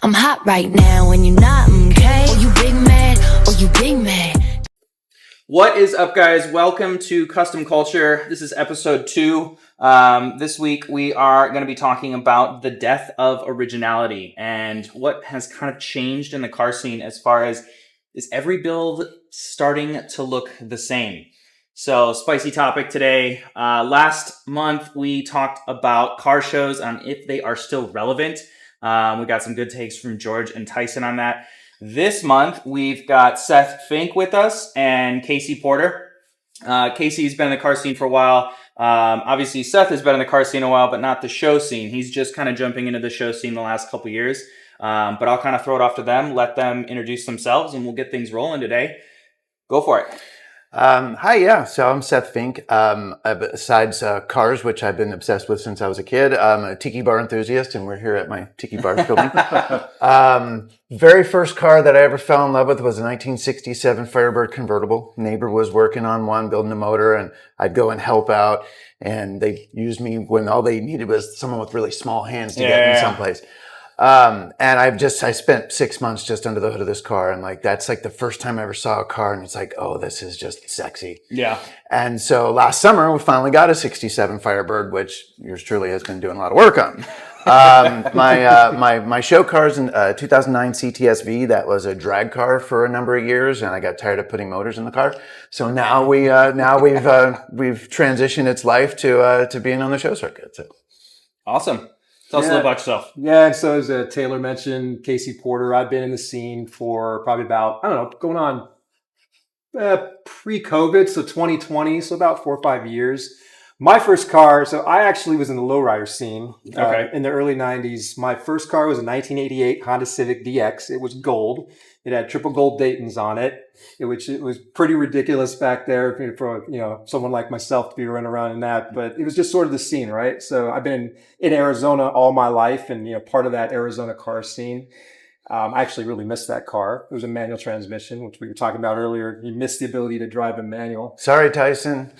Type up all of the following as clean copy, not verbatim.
I'm hot right now and you're not, okay? Or you big mad, or you big mad. What is up, guys? Welcome to Custom Culture. This is episode 2. This week we are going to be talking about the death of originality and what has kind of changed in the car scene as far as is every build starting to look the same. So, spicy topic today. Last month we talked about car shows on if they are still relevant. We got some good takes from George and Tyson on that. This month, we've got Seth Fink with us and Casey Porter. Casey's been in the car scene for a while. Obviously, Seth has been in the car scene a while, but not the show scene. He's just kind of jumping into the show scene the last couple years. But I'll kind of throw it off to them, let them introduce themselves, and we'll get things rolling today. Go for it. Hi, so I'm Seth Fink. Besides cars, which I've been obsessed with since I was a kid, I'm a tiki bar enthusiast, and we're here at my tiki bar filming. Very first car that I ever fell in love with was a 1967 Firebird convertible. Neighbor was working on one, building a motor, and I'd go and help out. And they used me when all they needed was someone with really small hands to get me someplace. And I spent 6 months just under the hood of this car, and that's the first time I ever saw a car, and it's oh, this is just sexy. Yeah. And so last summer we finally got a 67 Firebird, which yours truly has been doing a lot of work on. My show car's in 2009 CTSV. That was a drag car for a number of years, and I got tired of putting motors in the car. So now we've transitioned its life to being on the show circuit. So. Awesome. Tell us a little about yourself. Yeah, and so as Taylor mentioned, Casey Porter, I've been in the scene for probably about, going on pre-COVID, so 2020, so about 4 or 5 years. My first car, so I actually was in the lowrider scene in the early 90s. My first car was a 1988 Honda Civic DX. It was gold. It had triple gold Daytons on it, which it was pretty ridiculous back there for someone like myself to be running around in that. But it was just sort of the scene, right? So I've been in Arizona all my life, and part of that Arizona car scene. I actually really missed that car. It was a manual transmission, which we were talking about earlier. You missed the ability to drive a manual. Sorry, Tyson.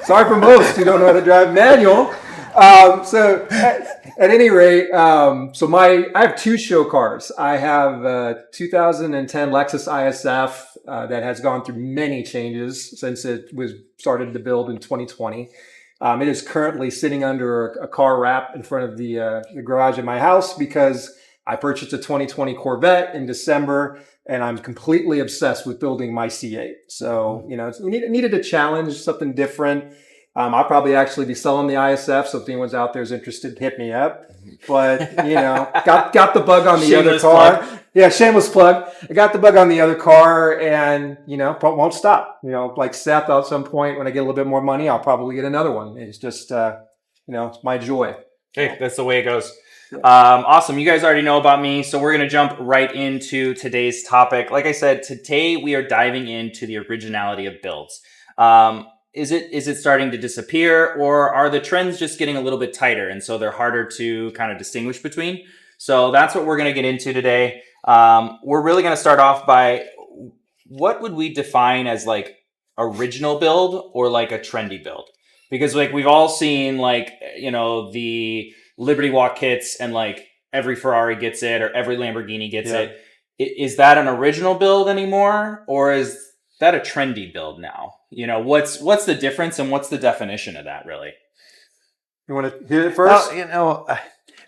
Sorry for most who don't know how to drive manual. So at any rate, I have 2 show cars. I have a 2010 Lexus ISF that has gone through many changes since it was started to build in 2020. It is currently sitting under a car wrap in front of the garage of my house because I purchased a 2020 Corvette in December, and I'm completely obsessed with building my C8. So, it needed a challenge, something different. I'll probably actually be selling the ISF, so if anyone's out there is interested, hit me up. But, got the bug on the other car. Plug. Yeah, shameless plug. I got the bug on the other car and, won't stop. Like Seth, at some point when I get a little bit more money, I'll probably get another one. It's just, it's my joy. Hey, that's the way it goes. Awesome. You guys already know about me, so we're going to jump right into today's topic. Like I said, today we are diving into the originality of builds. Is it starting to disappear, or are the trends just getting a little bit tighter and so they're harder to kind of distinguish between? So that's what we're going to get into today. We're really going to start off by what would we define as original build or a trendy build? Because we've all seen the Liberty Walk kits and every Ferrari gets it or every Lamborghini gets it. Is that an original build anymore, or is that a trendy build now? What's the difference and what's the definition of that really? You want to hit it first?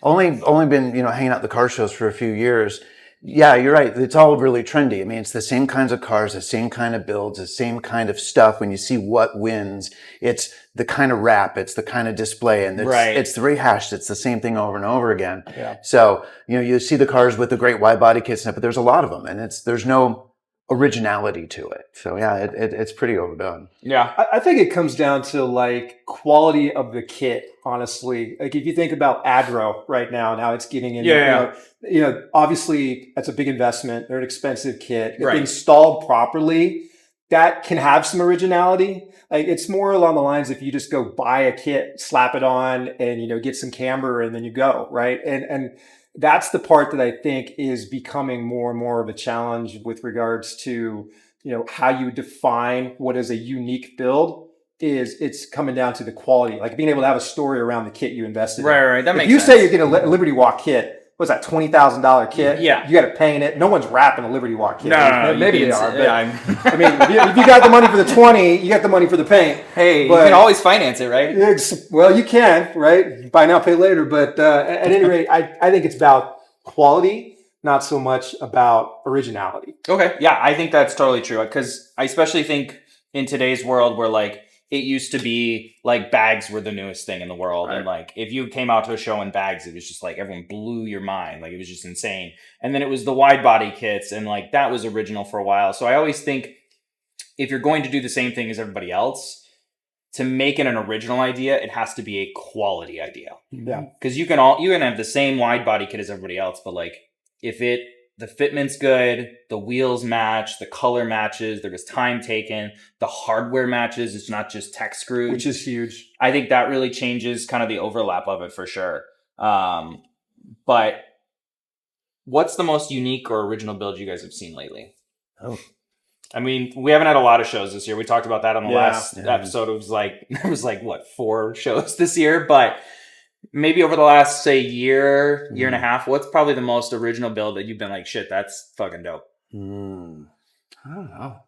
Only been hanging out at the car shows for a few years. Yeah, you're right. It's all really trendy. I mean, it's the same kinds of cars, the same kind of builds, the same kind of stuff. When you see what wins, it's the kind of wrap, it's the kind of display, and it's the rehashed. It's the same thing over and over again. Yeah. So, you see the cars with the great wide body kits, but there's a lot of them, and there's no originality to it. So yeah, it's pretty overdone. Yeah. I think it comes down to quality of the kit, honestly. If you think about Adro right now and how it's getting in, obviously that's a big investment. They're an expensive kit. If installed properly, that can have some originality. It's more along the lines if you just go buy a kit, slap it on, and get some camber, and then you go, right? And that's the part that I think is becoming more and more of a challenge with regards to, how you define what is a unique build is it's coming down to the quality, like being able to have a story around the kit you invested in. Right. That If makes you sense. say you're getting a Liberty Walk kit, what's that, $20,000 kit? Yeah. You got to paint it. No one's wrapping a Liberty Walk kit. No, Maybe you they can are. say- But, yeah, I mean, if you got the money for the 20, you got the money for the paint. Hey, But- you can always finance it, right? Well, you can, right? Buy now, pay later. But at any rate, I think it's about quality, not so much about originality. Okay. Yeah, I think that's totally true. Because I especially think in today's world where like it used to be like bags were the newest thing in the world. Right. And like if you came out to a show in bags, it was just like everyone blew your mind. Like it was just insane. And then it was the wide body kits and like that was original for a while. So I always think if you're going to do the same thing as everybody else, to make it an original idea, it has to be a quality idea. Yeah. Because you can have the same wide body kit as everybody else, but like if the fitment's good, the wheels match, the color matches, there was time taken, the hardware matches, it's not just tech screwed, Which is huge. I think that really changes kind of the overlap of it for sure. But what's the most unique or original build you guys have seen lately? Oh. I mean, we haven't had a lot of shows this year. We talked about that on the last Yeah. episode. It was like what, 4 shows this year, but maybe over the last, say, year and a half, what's probably the most original build that you've been like, shit, that's fucking dope? I don't know.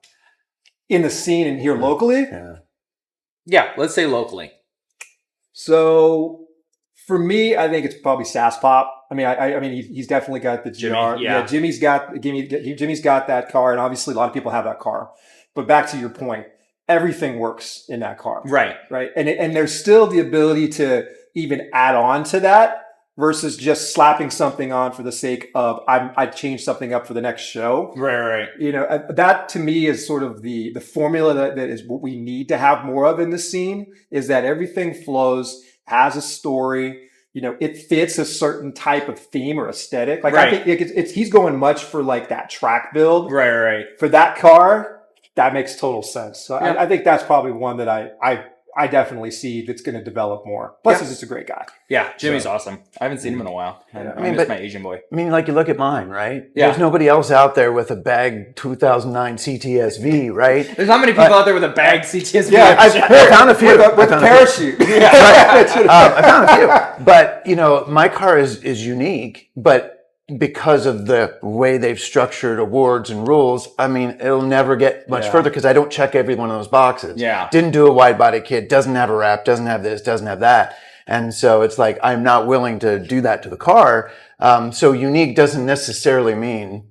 In the scene and here locally. Yeah. Yeah, let's say locally. So for me, I think it's probably Sass Pop. I mean, I mean, he's definitely got the GR. Jimmy, yeah. Jimmy's got that car, and obviously a lot of people have that car. But back to your point, everything works in that car, Right. right? And there's still the ability to even add on to that versus just slapping something on for the sake of I changed something up for the next show. Right. You know, that to me is sort of the formula that is what we need to have more of in the scene, is that everything flows, has a story, you know, it fits a certain type of theme or aesthetic. Like Right. I think he's going much for like that track build. Right. For that car, that makes total sense. So Yeah. I think that's probably one that I definitely see that's going to develop more. Plus, Yeah. he's just a great guy. Yeah, Jimmy's awesome. I haven't seen him in a while. I I mean, miss but- my Asian boy. I mean, like you look at mine, right? Yeah. There's nobody else out there with a bag 2009 CTSV, right? There's not many people out there with a bag CTS. Yeah, I found a few. With a parachute. I found a few. But, you know, my car is unique, but because of the way they've structured awards and rules, I mean, it'll never get much Yeah. further because I don't check every one of those boxes. Yeah. Didn't do a wide body kit, doesn't have a wrap, doesn't have this, doesn't have that. And so it's like, I'm not willing to do that to the car. So unique doesn't necessarily mean,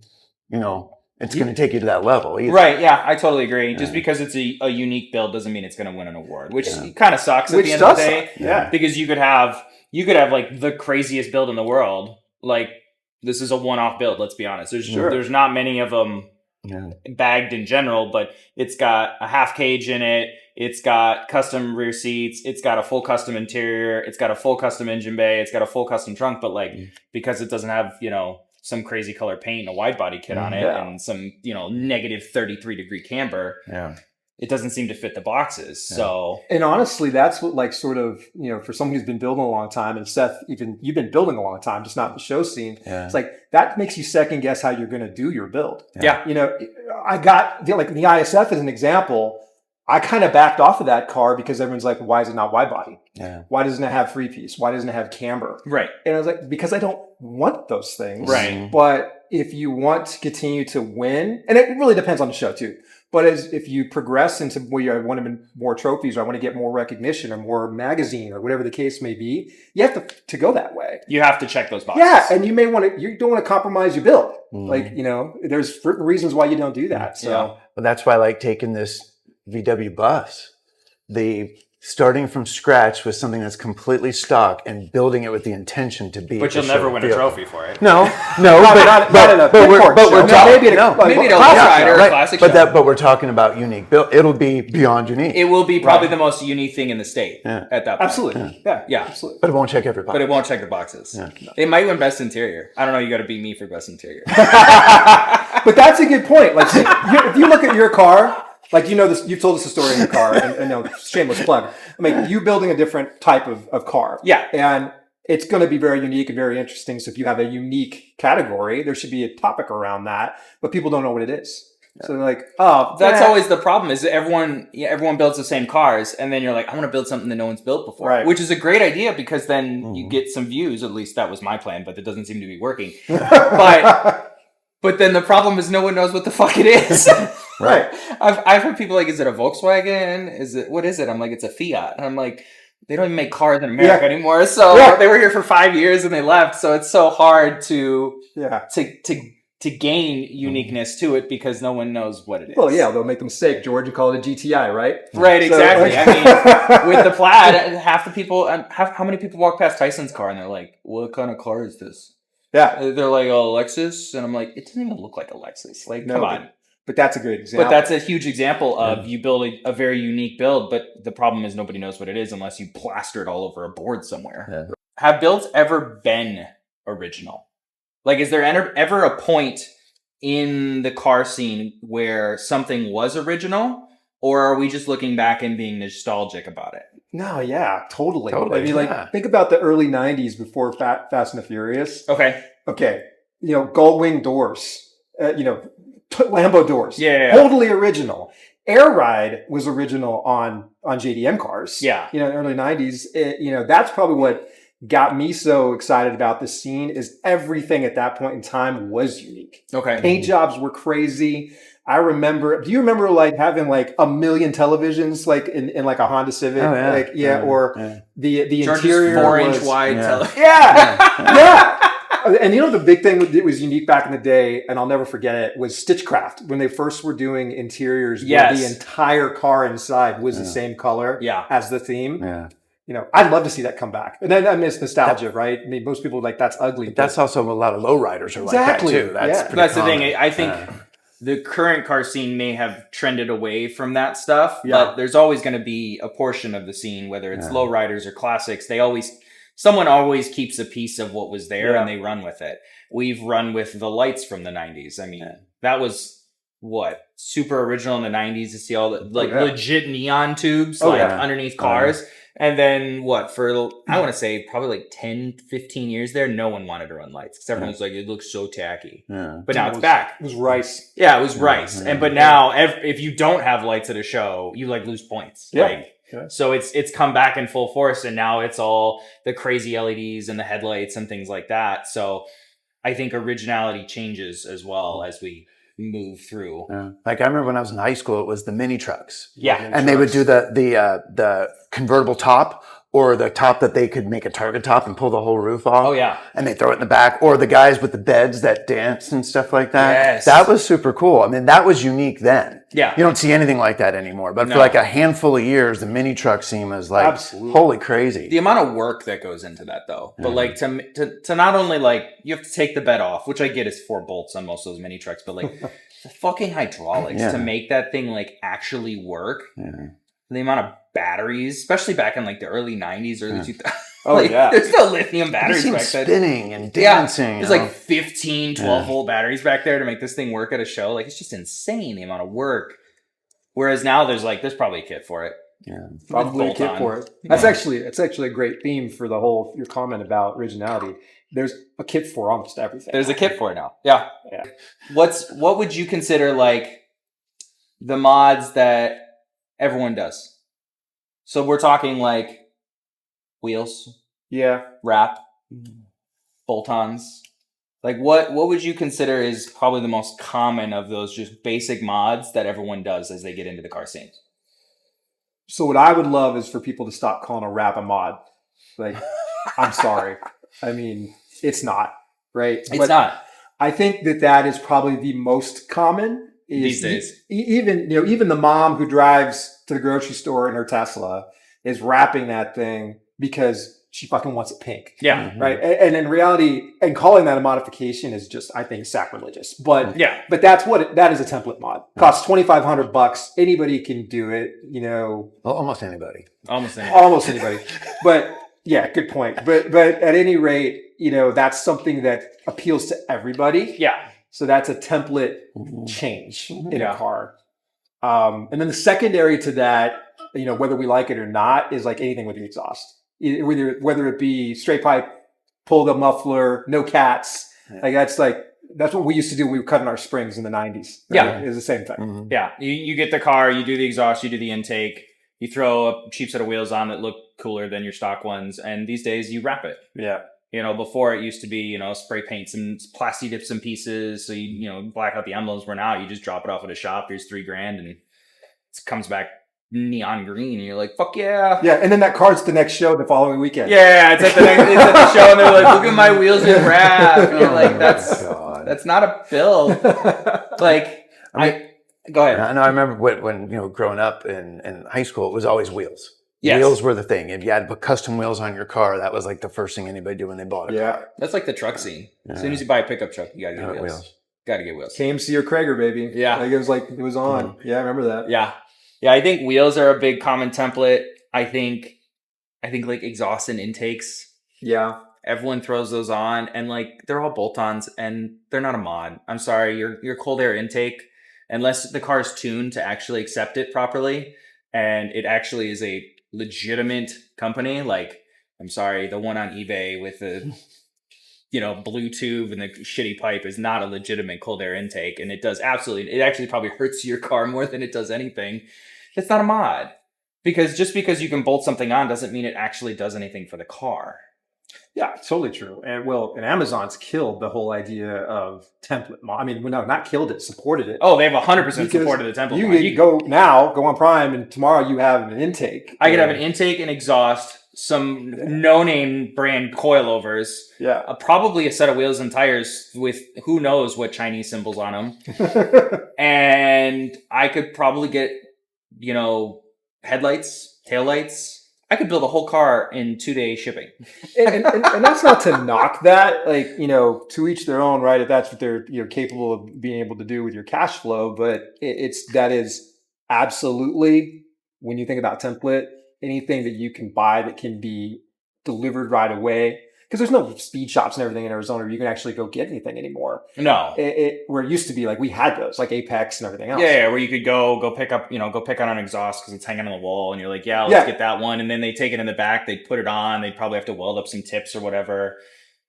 you know, it's going to take you to that level either. Right, yeah, I totally agree. Just because it's a unique build doesn't mean it's going to win an award, which kind of sucks at Which the end of the does day. suck, yeah. Because you could have like the craziest build in the world. Like this is a one-off build. Let's be honest. There's not many of them bagged in general, but it's got a half cage in it. It's got custom rear seats. It's got a full custom interior. It's got a full custom engine bay. It's got a full custom trunk. But like because it doesn't have some crazy color paint and a wide body kit on it and some negative 33 degree camber. Yeah. It doesn't seem to fit the boxes. So And honestly, that's what like sort of, for someone who's been building a long time, and Seth, even you've been building a long time, just not the show scene. Yeah. It's like that makes you second guess how you're going to do your build. yeah. I got like the ISF as an example. I kind of backed off of that car because everyone's like, why is it not wide body? Yeah. Why doesn't it have 3-piece? Why doesn't it have camber? Right. And I was like, because I don't want those things. Right. But if you want to continue to win, and it really depends on the show too. But if you progress into where you want to win more trophies, or I want to get more recognition or more magazine or whatever the case may be, you have to go that way. You have to check those boxes. Yeah, and you don't want to compromise your build. Mhm. Like, there's certain reasons why you don't do that. So Yeah. Well, that's why I like taking this VW bus. Starting from scratch with something that's completely stock and building it with the intention to be. But you'll the never show win a vehicle. trophy for it. No, not in a pincourt show. talking. Maybe in a- Maybe in a classic Lowrider show, or a Right, classic but show. but we're talking about unique build. It'll be beyond unique, It will be probably the most unique thing in the state Yeah. at that point. Absolutely. Yeah. Yeah. Absolutely. but it won't check every box. But it won't check the boxes. Yeah. It might win best interior. I don't know. You got to beat me for best interior. But that's a good point. Like, see, if you look at your car, like, this, you've told us a story in your car, and no, shameless plug. I mean, you building a different type of car. Yeah. And it's going to be very unique and very interesting. So if you have a unique category, there should be a topic around that, but people don't know what it is. So they're like, oh, That's always the problem is that everyone builds the same cars, and then you're like, I want to build something that no one's built before, Right. which is a great idea because then you get some views. At least that was my plan, but that doesn't seem to be working. But then the problem is no one knows what the fuck it is. Right. I've heard people like, is it a Volkswagen? What is it? I'm like, it's a Fiat. And I'm like, they don't even make cars in America anymore. So they were here for 5 years and they left. So it's so hard to gain uniqueness to it because no one knows what it is. Well, yeah, they'll make the mistake, George, and call it a GTI, right? Right, exactly. I mean, with the Plaid, half the people, how many people walk past Tyson's car and they're like, what kind of car is this? Yeah. They're like, oh, Lexus. And I'm like, it doesn't even look like a Lexus. Like, come on. But that's a great example. But that's a huge example of you build a very unique build, but the problem is nobody knows what it is unless you plaster it all over a board somewhere. Yeah. Have builds ever been original? Like, is there ever a point in the car scene where something was original, or are we just looking back and being nostalgic about it? No, yeah, totally. I mean, like, think about the early 90s before Fast and the Furious. Okay. Gull wing doors, Lambo doors. Yeah. Totally original. Air Ride was original on JDM cars. Yeah. In the early 90s. That's probably what got me so excited about the scene is everything at that point in time was unique. Okay. Paint jobs were crazy. I remember, do you remember like having like 1 million televisions like in like a Honda Civic? Oh, yeah. The George's interior 4-inch wide television. Yeah. And the big thing that was unique back in the day, and I'll never forget it, was Stitchcraft. When they first were doing interiors, where the entire car inside was the same color as the theme. Yeah. I'd love to see that come back. And then I miss nostalgia, right? I mean, most people are like, that's ugly. But that's also a lot of lowriders are like that too. That's the thing. I think the current car scene may have trended away from that stuff, but there's always going to be a portion of the scene, whether it's lowriders or classics. Someone always keeps a piece of what was there and they run with it. We've run with the lights from the 90s. I mean, that was super original in the 90s to see all the legit neon tubes underneath cars. And then for, I want to say probably like 10, 15 years there, no one wanted to run lights because everyone was like, it looks so tacky. Yeah. But now it's back. It was rice. Yeah, it was rice. Yeah. But now if you don't have lights at a show, you lose points. Yeah. So it's come back in full force, and now it's all the crazy LEDs and the headlights and things like that. So I think originality changes as well as we move through. Yeah. Like I remember when I was in high school, it was the mini trucks. Yeah. And they would do the convertible top, or the top that they could make a target top and pull the whole roof off. Oh, yeah. And they throw it in the back. Or the guys with the beds that dance and stuff like that. Yes. That was super cool. I mean, that was unique then. Yeah. You don't see anything like that anymore. But for like a handful of years, the mini truck scene was like, holy crazy. The amount of work that goes into that, though. But like to not only like, you have to take the bed off, which I get is 4 bolts on most of those mini trucks, but like the fucking hydraulics to make that thing like actually work. Yeah. The amount of batteries, especially back in like the early 90s, early 2000s. Oh, yeah. There's no lithium batteries back then. Spinning and dancing. There's like 15, 12 volt batteries back there to make this thing work at a show. Like, it's just insane the amount of work. Whereas now there's probably a kit for it. Yeah, probably a kit for it. That's actually a great theme for your comment about originality. There's a kit for almost everything. There's a kit for it now. Yeah. What would you consider like the mods that everyone does? So we're talking like wheels, wrap, bolt-ons. Like what would you consider is probably the most common of those just basic mods that everyone does as they get into the car scene? So what I would love is for people to stop calling a wrap a mod. Like, I'm sorry. I mean, it's not, right? It's not. I think that is probably the most common these days. Even the mom who drives to the grocery store in her Tesla is wrapping that thing because she fucking wants it pink. Yeah. Right. And in reality, and calling that a modification is just, I think, sacrilegious. But but that is a template mod. Costs $2,500. Anybody can do it. Almost anybody. Almost anybody. But yeah, good point. But at any rate, that's something that appeals to everybody. Yeah. So that's a template change in a car. And then the secondary to that, whether we like it or not, is like anything with the exhaust. Whether it be straight pipe, pull the muffler, no cats. Like that's like that's what we used to do when we were cutting our springs in the 90s. Right? Yeah. It was the same thing. Mhm. Yeah, you get the car, you do the exhaust, you do the intake, you throw a cheap set of wheels on that look cooler than your stock ones, and these days you wrap it. Yeah. Before it used to be, spray paint some plasti dip some pieces, so you black out the emblems. Where now you just drop it off at a shop. Here's $3,000, and it comes back neon green, and you're like, fuck yeah. Yeah, and then that car's the next show the following weekend. Yeah, it's at the show, and they're like, look at my wheels in wrap. And you're like, God. that's not a build. Like, go ahead. No, I remember when growing up in high school, it was always wheels. Yes. Wheels were the thing. If you had to put custom wheels on your car, that was like the first thing anybody did when they bought a car. That's like the truck scene. Yeah. As soon as you buy a pickup truck, you gotta get wheels. Wheels. Gotta get wheels. KMC or Krager, baby. Yeah. Like it was on. Yeah, I remember that. Yeah. I think wheels are a big common template. I think like exhaust and intakes. Yeah. Everyone throws those on, and like they're all bolt-ons, and they're not a mod. I'm sorry, your cold air intake, unless the car is tuned to actually accept it properly, and it actually is a legitimate company. Like, I'm sorry, the one on eBay with the blue tube and the shitty pipe is not a legitimate cold air intake, and it actually probably hurts your car more than it does anything. It's not a mod, because just because you can bolt something on doesn't mean it actually does anything for the car. Yeah, totally true. And Amazon's killed the whole idea of template mod. I mean, no, not killed it, supported it. Oh, they have 100% Because supported the template You mod. can go on Prime, and tomorrow you have an intake. I could have an intake, an exhaust, some no-name brand coilovers, Yeah. probably a set of wheels and tires with who knows what Chinese symbols on them, and I could probably get headlights, taillights. I could build a whole car in 2-day shipping. and that's not to knock that, like, to each their own, right? If that's what they're capable of being able to do with your cash flow, but that is absolutely, when you think about template, anything that you can buy that can be delivered right away. Because there's no speed shops and everything in Arizona where you can actually go get anything anymore. No. Where it used to be, like, we had those, like Apex and everything else. Yeah, where you could go pick up, go pick on an exhaust because it's hanging on the wall, and you're like, let's get that one, and then they take it in the back, they put it on, they probably have to weld up some tips or whatever.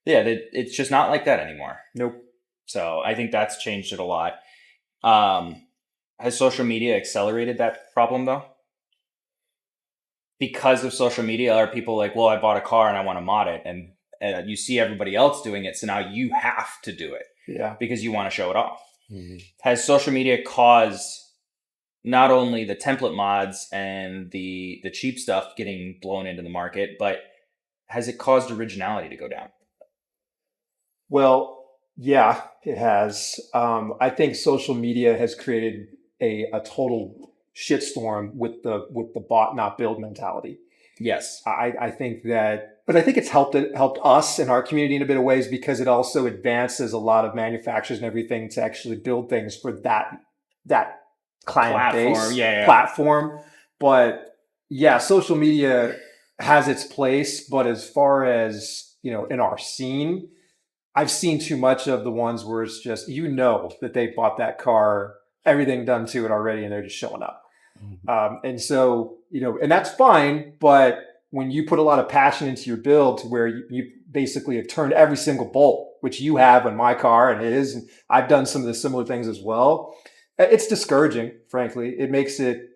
Yeah, it's just not like that anymore. Nope. So I think that's changed it a lot. Has social media accelerated that problem though? Because of social media, are people like, well, I bought a car and I want to mod it, and you see everybody else doing it, so now you have to do it. Yeah. Because you want to show it off. Mhm. Has social media caused not only the template mods and the cheap stuff getting blown into the market, but has it caused originality to go down? Well, yeah, it has. I think social media has created a total shitstorm with the bought not build mentality. Yes. I think that, but I think it's helped us in our community in a bit of ways, because it also advances a lot of manufacturers and everything to actually build things for that client Platform, base platform. But yeah, social media has its place. But as far as, in our scene, I've seen too much of the ones where it's just, that they bought that car, everything done to it already, and they're just showing up. And so, and that's fine. But when you put a lot of passion into your build to where you basically have turned every single bolt, which you have on my car and it is, and I've done some of the similar things as well, it's discouraging, frankly. It makes it,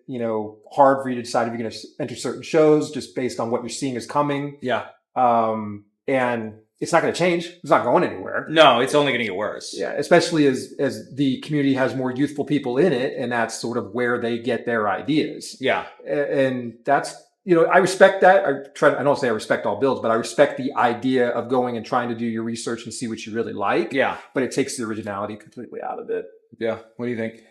hard for you to decide if you're going to enter certain shows just based on what you're seeing is coming. Yeah. And it's not going to change. It's not going anywhere. No, it's only going to get worse. Yeah, especially as the community has more youthful people in it, and that's sort of where they get their ideas. Yeah. And that's, I respect that. I don't say I respect all builds, but I respect the idea of going and trying to do your research and see what you really like. Yeah. But it takes the originality completely out of it. Yeah. What do you think?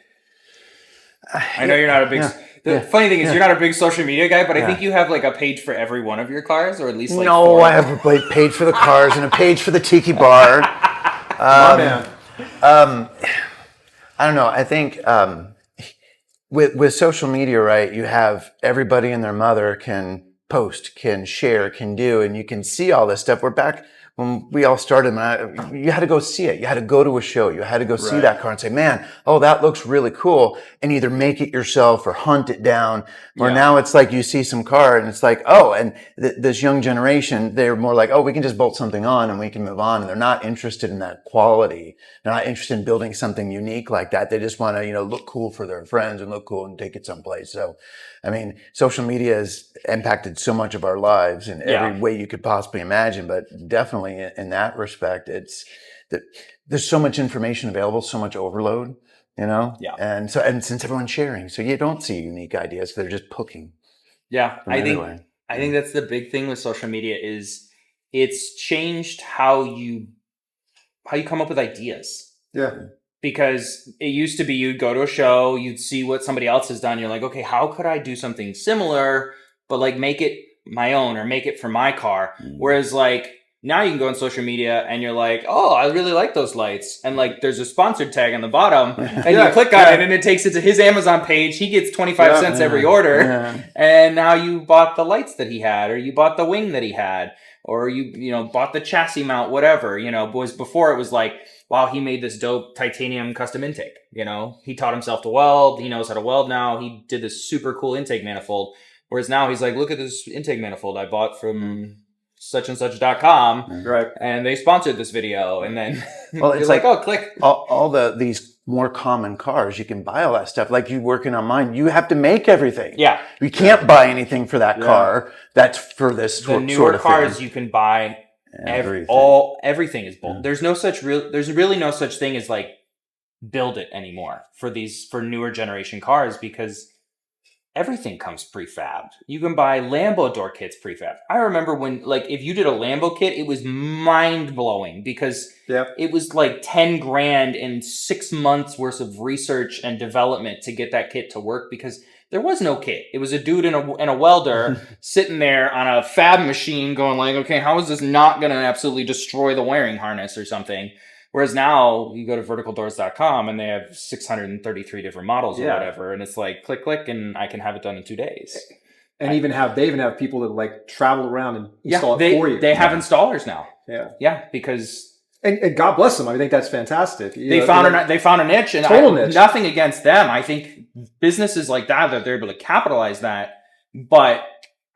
I know you're not a big. Yeah. Funny thing is, you're not a big social media guy, but I think you have like a page for every one of your cars, or at least like No, 4. I have a page for the cars and a page for the tiki bar. Man. I don't know. I think with social media, right, you have everybody and their mother can post, can share, can do, and you can see all this stuff. We're back when we all started, you had to go see it. You had to go to a show. You had to go see that car and say, man, oh, that looks really cool. And either make it yourself or hunt it down. Or now it's like you see some car and it's like, oh, and this young generation, they're more like, oh, we can just bolt something on and we can move on. And they're not interested in that quality. They're not interested in building something unique like that. They just want to, look cool for their friends and look cool and take it someplace. So, I mean, social media has impacted so much of our lives in every way you could possibly imagine, but definitely in that respect, it's that there's so much information available, so much overload, and since everyone's sharing, so you don't see unique ideas, they're just poking. I think that's the big thing with social media is it's changed how you come up with ideas. Because it used to be you'd go to a show, you'd see what somebody else has done. You're like, okay, how could I do something similar, but like make it my own or make it for my car? Whereas like now you can go on social media and you're like, oh, I really like those lights. And like there's a sponsored tag on the bottom and you click on it and it takes it to his Amazon page. He gets 25 cents every order. And now you bought the lights that he had, or you bought the wing that he had, or you bought the chassis mount, whatever, was before it was like, wow, he made this dope titanium custom intake. He taught himself to weld. He knows how to weld now. He did this super cool intake manifold. Whereas now he's like, look at this intake manifold I bought from such and such.com. And they sponsored this video. And then it's like, oh, click. All these more common cars, you can buy all that stuff. Like you working on mine, you have to make everything. You can't buy anything for that car. That's for this the newer cars you can buy. Everything is bolt. There's really no such thing as like build it anymore for newer generation cars, because everything comes prefabbed. You can buy Lambo door kits prefabbed. I remember when, like, if you did a Lambo kit, it was mind blowing because it was like 10 grand and 6 months worth of research and development to get that kit to work, because there was no kit. It was a dude and a welder sitting there on a fab machine going like, okay, how is this not going to absolutely destroy the wiring harness or something? Whereas now you go to verticaldoors.com and they have 633 different models or whatever. And it's like, click, click, and I can have it done in 2 days. And they even have people that like travel around and install it for you. They have installers now. Because... And God bless them. I think that's fantastic. They found a niche, and niche. Nothing against them. I think businesses like that they're able to capitalize that. But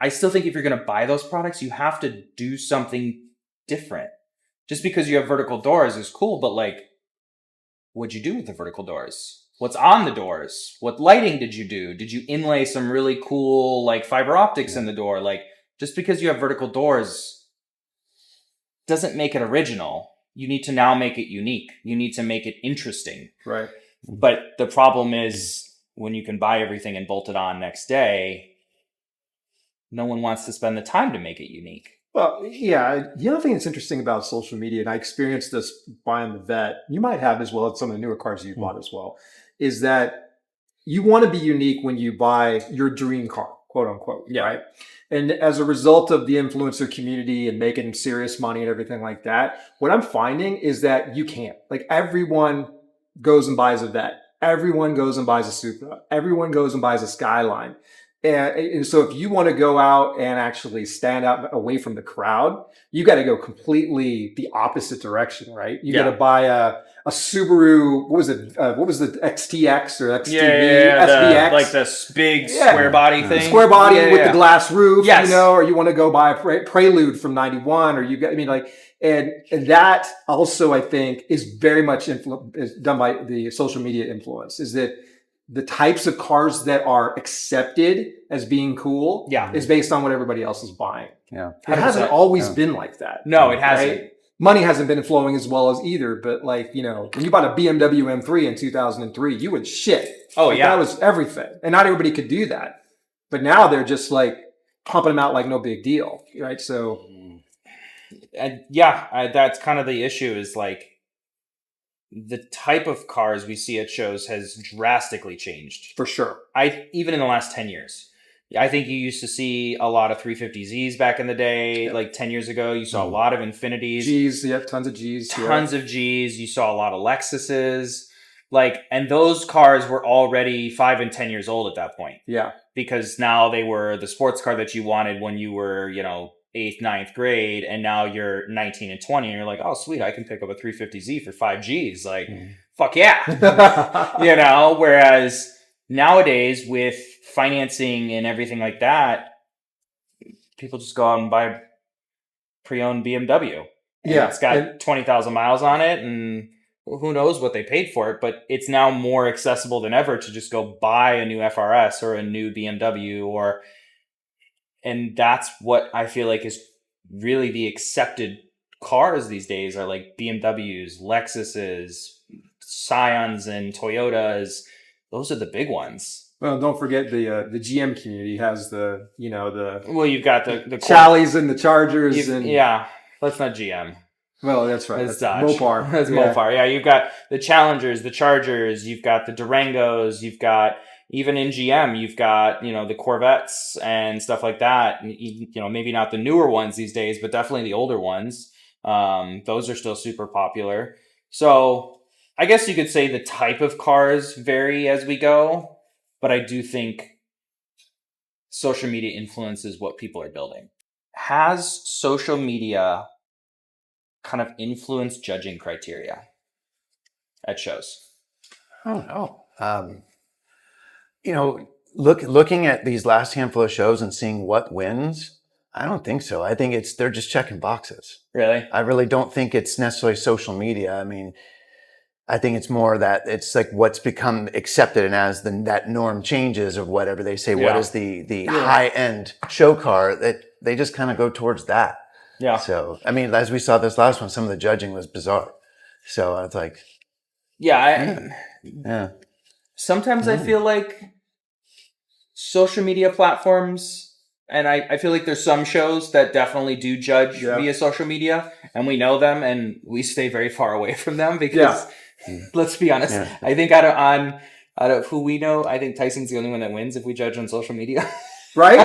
I still think if you're going to buy those products, you have to do something different. Just because you have vertical doors is cool, but like, what'd you do with the vertical doors? What's on the doors? What lighting did you do? Did you inlay some really cool like fiber optics in the door? Like, just because you have vertical doors doesn't make it original. You need to now make it unique. You need to make it interesting. Right. But the problem is when you can buy everything and bolt it on next day, no one wants to spend the time to make it unique. Well, yeah. The other thing that's interesting about social media, and I experienced this buying the Vet, you might have as well as some of the newer cars you've bought as well, is that you want to be unique when you buy your dream car, quote unquote. Right. And as a result of the influencer community and making serious money and everything like that, what I'm finding is that you can't. Like, everyone goes and buys a Vet. Everyone goes and buys a Supra. Everyone goes and buys a Skyline. And so if you want to go out and actually stand out away from the crowd, you got to go completely the opposite direction, right? You got to buy a Subaru. What was it? What was the XTX or XTV? SVX? Like this big square body thing. Square body with the glass roof, or you want to go buy a Prelude from 91, or and that also, I think, is very much is done by the social media influence, is that the types of cars that are accepted as being cool is based on what everybody else is buying. Yeah. It hasn't always been like that. No, it hasn't. Right? Money hasn't been flowing as well as either, but like, when you bought a BMW M3 in 2003, you would shit. That was everything. And not everybody could do that. But now they're just like pumping them out like no big deal. Right. So. That's kind of the issue, is like, the type of cars we see at shows has drastically changed. For sure. Even in the last 10 years. I think you used to see a lot of 350Zs back in the day. Like 10 years ago, you saw a lot of Infinities. Gs, tons of Gs. Tons of Gs. You saw a lot of Lexuses. And those cars were already 5 and 10 years old at that point. Yeah. Because now they were the sports car that you wanted when you were, 8th, ninth grade, and now you're 19 and 20, and you're like, oh, sweet, I can pick up a 350Z for 5Gs. Like, fuck yeah. Whereas nowadays with financing and everything like that, people just go out and buy a pre-owned BMW. And it's got 20,000 miles on it, and who knows what they paid for it, but it's now more accessible than ever to just go buy a new FRS or a new BMW, and that's what I feel like is really the accepted cars these days are like BMWs, Lexuses, Scions, and Toyotas. Those are the big ones. Well, don't forget the GM community has well, you've got the Charlies and the Chargers and that's not GM. Well, that's right. That's Dodge. Mopar. That's Mopar. Yeah, you've got the Challengers, the Chargers, you've got the Durangos, you've got even in GM, you've got, the Corvettes and stuff like that. Maybe not the newer ones these days, but definitely the older ones. Those are still super popular. So I guess you could say the type of cars vary as we go, but I do think social media influences what people are building. Has social media kind of influence judging criteria at shows? Oh no. Looking at these last handful of shows and seeing what wins, I don't think so. I think they're just checking boxes. Really? I really don't think it's necessarily social media. I mean, I think it's more that it's like what's become accepted, and as that norm changes of whatever they say, what is the high end show car, that they just kind of go towards that. Yeah. So, I mean, as we saw this last one, some of the judging was bizarre. So I was like, sometimes I feel like social media platforms, and I feel like there's some shows that definitely do judge via social media, and we know them, and we stay very far away from them because, let's be honest, I think out of who we know, I think Tyson's the only one that wins if we judge on social media. Right?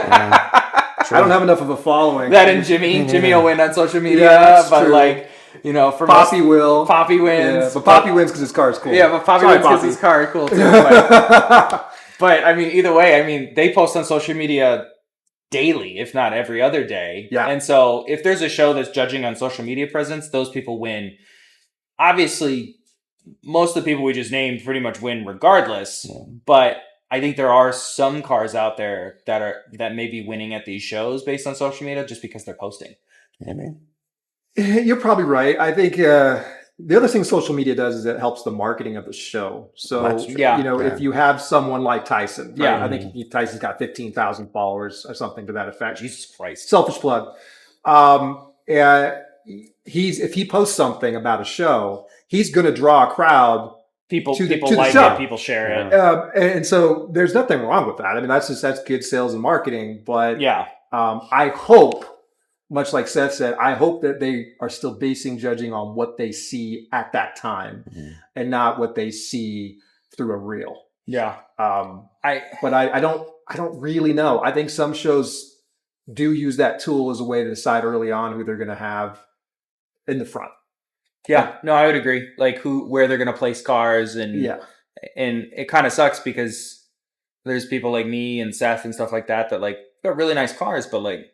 I don't have enough of a following. That and Jimmy will win on social media, but true. Like, for Poppy will. Poppy wins. Yeah, but Poppy wins because his car is cool. Yeah, but Poppy wins because his car is cool too. But I mean, either way, they post on social media daily, if not every other day. Yeah. And so if there's a show that's judging on social media presence, those people win. Obviously, most of the people we just named pretty much win regardless, but I think there are some cars out there that may be winning at these shows based on social media just because they're posting. You're probably right. I think the other thing social media does is it helps the marketing of the show. So, if you have someone like Tyson, right? I think Tyson's got 15,000 followers or something to that effect. Jesus Christ. Selfish plug. If he posts something about a show, he's going to draw a crowd. People to like the show. It, people share it. And so there's nothing wrong with that. I mean, that's good sales and marketing. But I hope, much like Seth said, I hope that they are still basing judging on what they see at that time and not what they see through a reel. Yeah. I don't really know. I think some shows do use that tool as a way to decide early on who they're going to have in the front. Yeah, no, I would agree. Like where they're going to place cars, and it kind of sucks because there's people like me and Seth and stuff like that like got really nice cars, but like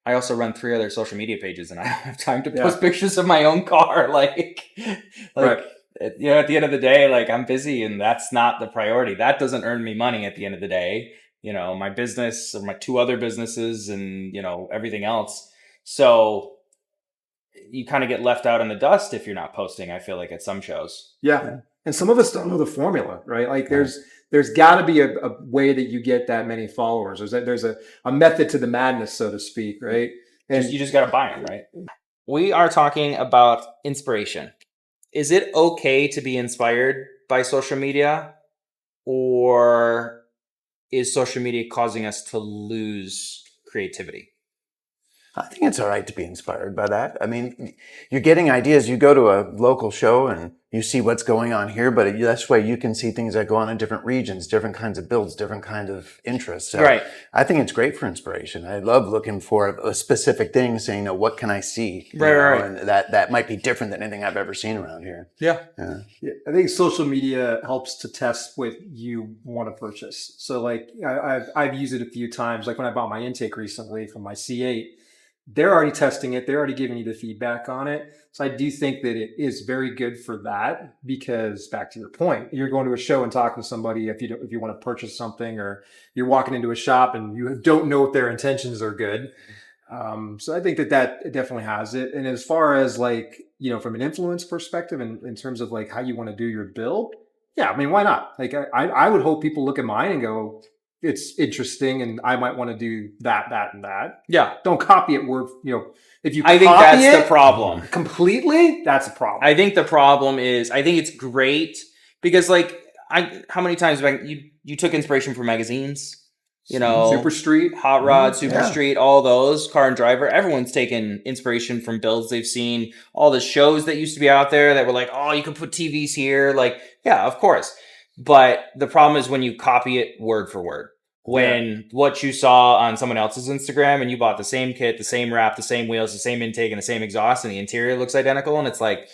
I also run 3 other social media pages and I don't have time to post pictures of my own car. Right. At the end of the day, like I'm busy and that's not the priority. That doesn't earn me money at the end of the day. My business or my 2 other businesses and everything else. So you kind of get left out in the dust if you're not posting, I feel like, at some shows. Yeah. And some of us don't know the formula, right? Like there's got to be a way that you get that many followers. There's a method to the madness, so to speak, right? And you just got to buy them, right? We are talking about inspiration. Is it okay to be inspired by social media, or is social media causing us to lose creativity? I think it's all right to be inspired by that. I mean, you're getting ideas. You go to a local show and you see what's going on here, but that's why you can see things that go on in different regions, different kinds of builds, different kind of interests. So right. I think it's great for inspiration. I love looking for a specific thing, saying, what can I see? Right. And that might be different than anything I've ever seen around here. Yeah. I think social media helps to test what you want to purchase. So like I've used it a few times, like when I bought my intake recently from my C8. they're already testing it. They're already giving you the feedback on it. So I do think that it is very good for that, because back to your point, you're going to a show and talking to somebody if you want to purchase something, or you're walking into a shop and you don't know if their intentions are good. So I think that it definitely has it. And as far as like, from an influence perspective and in terms of like how you want to do your build, yeah, I mean, why not? Like I would hope people look at mine and go, it's interesting and I might want to do that, and that. Yeah. Don't copy it word, if you I think copy that's it the problem. completely, that's a problem. I think the problem is, I think it's great because like how many times have you took inspiration from magazines? Super Street, Hot Rod, Super Street, all those, Car and Driver. Everyone's taken inspiration from builds they've seen. All the shows that used to be out there that were like, oh, you can put TVs here. Like, yeah, of course. But the problem is when you copy it word for word. When what you saw on someone else's Instagram and you bought the same kit, the same wrap, the same wheels, the same intake, and the same exhaust, and the interior looks identical, and it's like,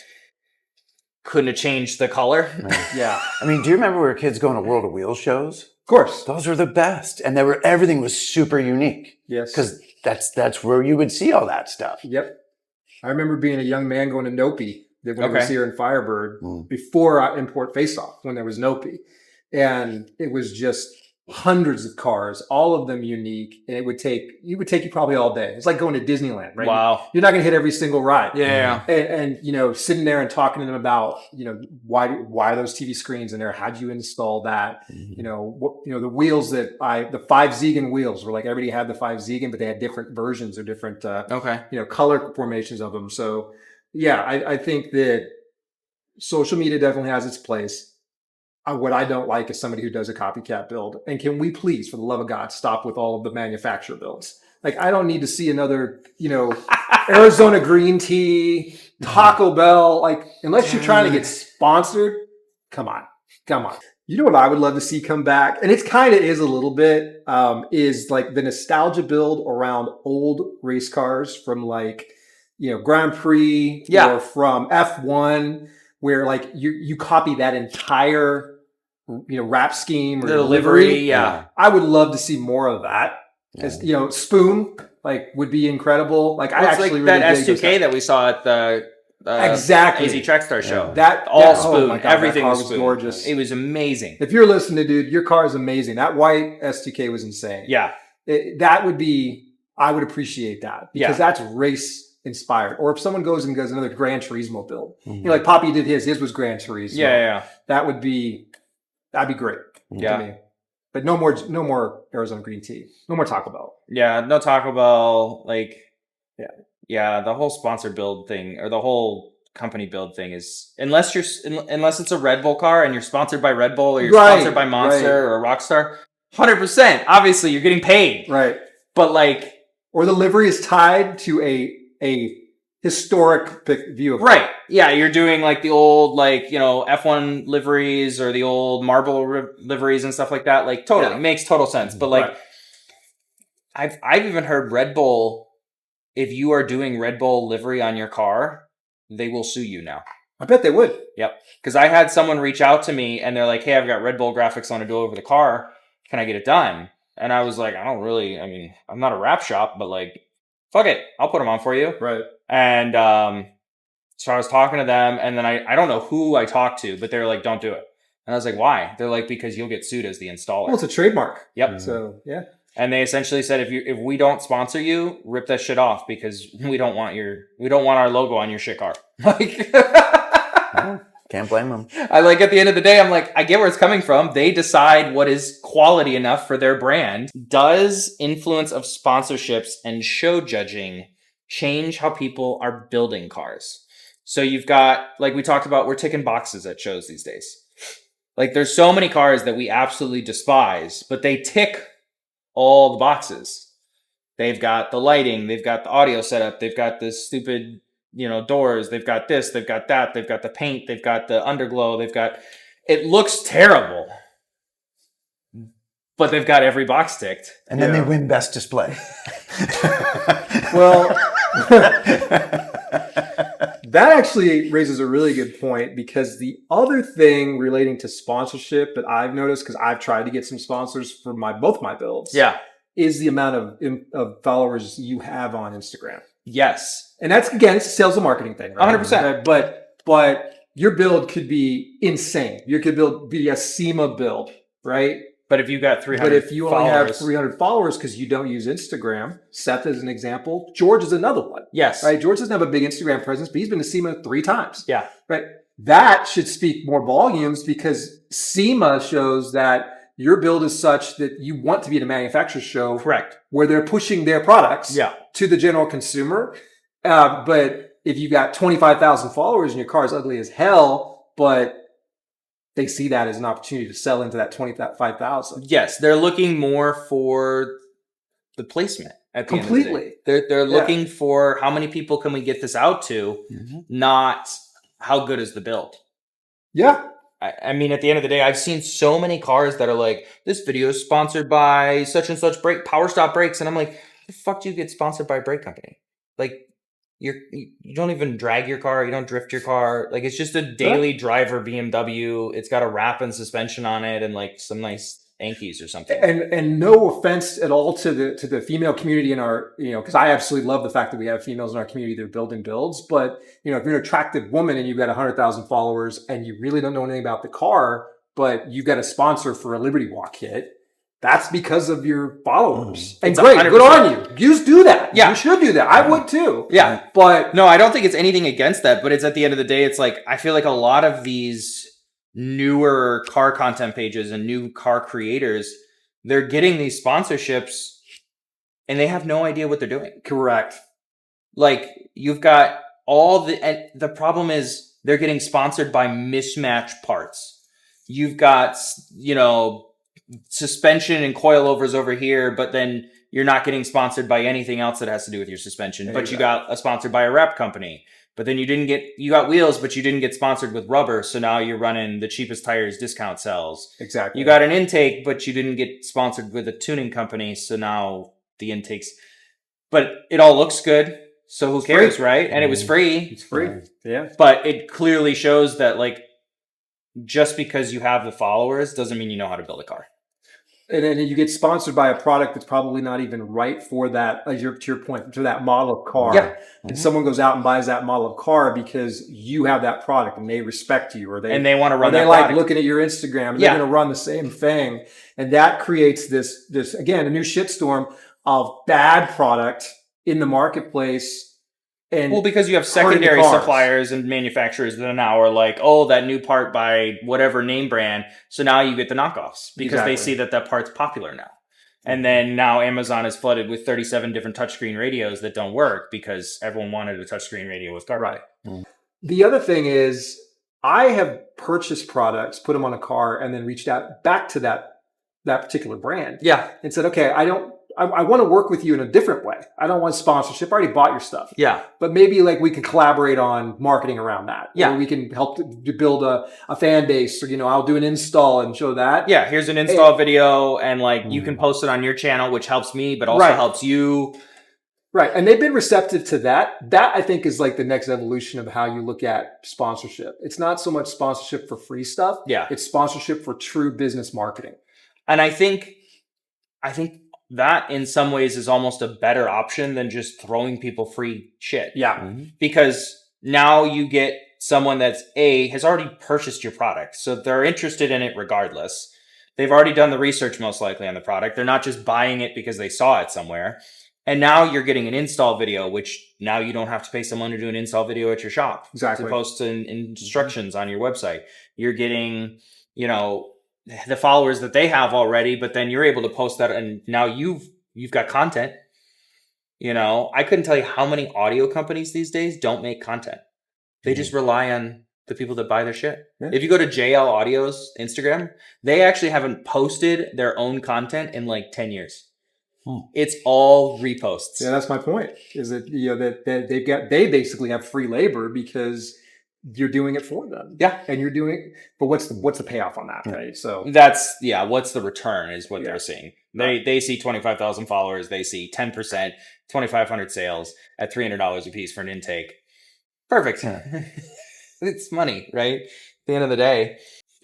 couldn't have changed the color. Right. Yeah. I mean, do you remember we were kids going to World of Wheels shows? Of course. Those were the best. And everything was super unique. Yes. Because that's where you would see all that stuff. Yep. I remember being a young man going to Nopi when it was here in Firebird before I import Face Off, when there was Nopi. And it was just hundreds of cars, all of them unique. And it would take you probably all day. It's like going to Disneyland, right? Wow. You're not going to hit every single ride. Yeah. And sitting there and talking to them about, why those TV screens in there? How'd you install that? The wheels the 5 Ziegen wheels were like, everybody had the 5 Ziegen, but they had different versions or different, color formations of them. So yeah, I think that social media definitely has its place. What I don't like is somebody who does a copycat build. And can we please, for the love of God, stop with all of the manufacturer builds? Like, I don't need to see another, Arizona green tea, Taco Bell. Like, unless you're trying to get sponsored, come on. You know what I would love to see come back? And it's kind of is a little bit, is like the nostalgia build around old race cars from like, Grand Prix or from F1, where like you copy that entire wrap scheme or the livery. Yeah. I would love to see more of that. Because Spoon would be incredible. Like I actually like really that dig S2K that we saw at the exactly AZ Trackstar show. That Spoon. Oh my God, everything that car was was Spoon. gorgeous. It was amazing. If you're listening, dude, your car is amazing. That white S2K was insane. Yeah. That would be. I would appreciate that because that's race inspired. Or if someone goes and does another Gran Turismo build, like Poppy did his was Gran Turismo. Yeah. That'd be great. Yeah. To me. But no more Arizona green tea. No more Taco Bell. Yeah, no Taco Bell. Yeah, the whole sponsored build thing or the whole company build thing is unless it's a Red Bull car and you're sponsored by Red Bull or you're sponsored by Monster or Rockstar, 100%. Obviously, you're getting paid. Right. But or the livery is tied to a historic view of right. Yeah, you're doing like the old F1 liveries or the old marble liveries and stuff like that. Like totally makes total sense. But I've even heard Red Bull, if you are doing Red Bull livery on your car, they will sue you now. I bet they would. Yep. Because I had someone reach out to me and they're like, "Hey, I've got Red Bull graphics on to do over the car. Can I get it done?" And I was like, I'm not a wrap shop, but fuck it. I'll put them on for you. Right. And so I was talking to them and then I don't know who I talked to, but they're like, "Don't do it." And I was like, "Why?" They're like, "Because you'll get sued as the installer." Well, it's a trademark. Yep. So, yeah. And they essentially said, if we don't sponsor you, rip that shit off because we don't want our logo on your shit car. Can't blame them. At the end of the day, I'm like, I get where it's coming from. They decide what is quality enough for their brand. Does influence of sponsorships and show judging change how people are building cars? So you've got, like we talked about, we're ticking boxes at shows these days. There's so many cars that we absolutely despise, but they tick all the boxes. They've got the lighting, they've got the audio setup, they've got the stupid, doors, they've got this, they've got that, they've got the paint, they've got the underglow, it looks terrible, but they've got every box ticked. And then they win best display. Well, that actually raises a really good point because the other thing relating to sponsorship that I've noticed, because I've tried to get some sponsors for both my builds. Yeah. is the amount of followers you have on Instagram. Yes. And that's, again, it's a sales and marketing thing, right? 100%. But your build could be insane. You could be a SEMA build, right? But if you got 300 But if you only have followers- 300 followers because you don't use Instagram, Seth is an example. George is another one. Yes. Right? George doesn't have a big Instagram presence, but he's been to SEMA 3 times. Yeah. Right? That should speak more volumes because SEMA shows that your build is such that you want to be at a manufacturer's show. Correct. Where they're pushing their products Yeah. to the general consumer. But if you got 25,000 followers and your car is ugly as hell, but they see that as an opportunity to sell into that 25,000. Yes, they're looking more for the placement at the Completely. end of the day. They're looking for how many people can we get this out to, not how good is the build. Yeah. I mean, at the end of the day, I've seen so many cars that are like, this video is sponsored by such and such Power Stop brakes. And I'm like, the fuck do you get sponsored by a brake company? Like, you don't even drag your car. You don't drift your car. Like, it's just a daily driver BMW. It's got a wrap and suspension on it and like some nice Yankees or something. And no offense at all to the female community in our, because I absolutely love the fact that we have females in our community that are building builds. But, if you're an attractive woman and you've got 100,000 followers and you really don't know anything about the car, but you've got a sponsor for a Liberty Walk kit, that's because of your followers. And It's great, 100%. good on you. You do that. Yeah. You should do that. I would too. Yeah. But No, I don't think it's anything against that, but it's at the end of the day, it's like, I feel like a lot of these newer car content pages and new car creators, they're getting these sponsorships and they have no idea what they're doing. correct. Like, you've got and the problem is they're getting sponsored by mismatched parts. You've got, suspension and coilovers over here, but then you're not getting sponsored by anything else that has to do with your suspension. But you got sponsored by a rep company. But then you got wheels, but you didn't get sponsored with rubber. So now you're running the cheapest tires discount cells. Exactly. You got an intake, but you didn't get sponsored with a tuning company. So now the intakes, but it all looks good. So who cares, right? And it was free. It's free. Yeah. But it clearly shows that, like, just because you have the followers doesn't mean you know how to build a car. And then you get sponsored by a product that's probably not even right for that, to your point, to that model of car. Yeah. And someone goes out and buys that model of car because you have that product and they respect you, or they want to run or they that like product. looking at your Instagram and Yeah. they're going to run the same thing. And that creates this again, a new shitstorm of bad product in the marketplace. And Well, because you have hurting the secondary cars. suppliers and manufacturers that now are like, oh, that new part by whatever name brand. So now you get the knockoffs because Exactly. they see that part's popular now. And then now Amazon is flooded with 37 different touchscreen radios that don't work because everyone wanted a touchscreen radio with carbide. Right. The other thing is, I have purchased products, put them on a car, and then reached out back to that particular brand Yeah. and said, okay, I want to work with you in a different way. I don't want sponsorship. I already bought your stuff. Yeah. But maybe like we can collaborate on marketing around that. Yeah. Or we can help to build a fan base, or, I'll do an install and show that. Yeah. Here's an install video and like you can post it on your channel, which helps me, but also Right. helps you. Right. And they've been receptive to that. That, I think, is like the next evolution of how you look at sponsorship. It's not so much sponsorship for free stuff. Yeah. It's sponsorship for true business marketing. And I think that in some ways is almost a better option than just throwing people free shit. Yeah. Because now you get someone that's has already purchased your product. So they're interested in it regardless. They've already done the research most likely on the product. They're not just buying it because they saw it somewhere. And now you're getting an install video, which now you don't have to pay someone to do an install video at your shop. Exactly. To post instructions on your website. You're getting, the followers that they have already, but then you're able to post that and now you've got content. I couldn't tell you how many audio companies these days don't make content. They just rely on the people that buy their shit. Yeah. If you go to JL Audio's Instagram, they actually haven't posted their own content in like 10 years. It's all reposts. Yeah, that's my point. Is that that they basically have free labor because you're doing it for them. Yeah. And you're doing, but what's the payoff on that, right? So That's what's the return is what Yeah. they're seeing. They see 25,000 followers, they see 10%, 2,500 sales at $300 a piece for an intake. Perfect. It's money, right? At the end of the day.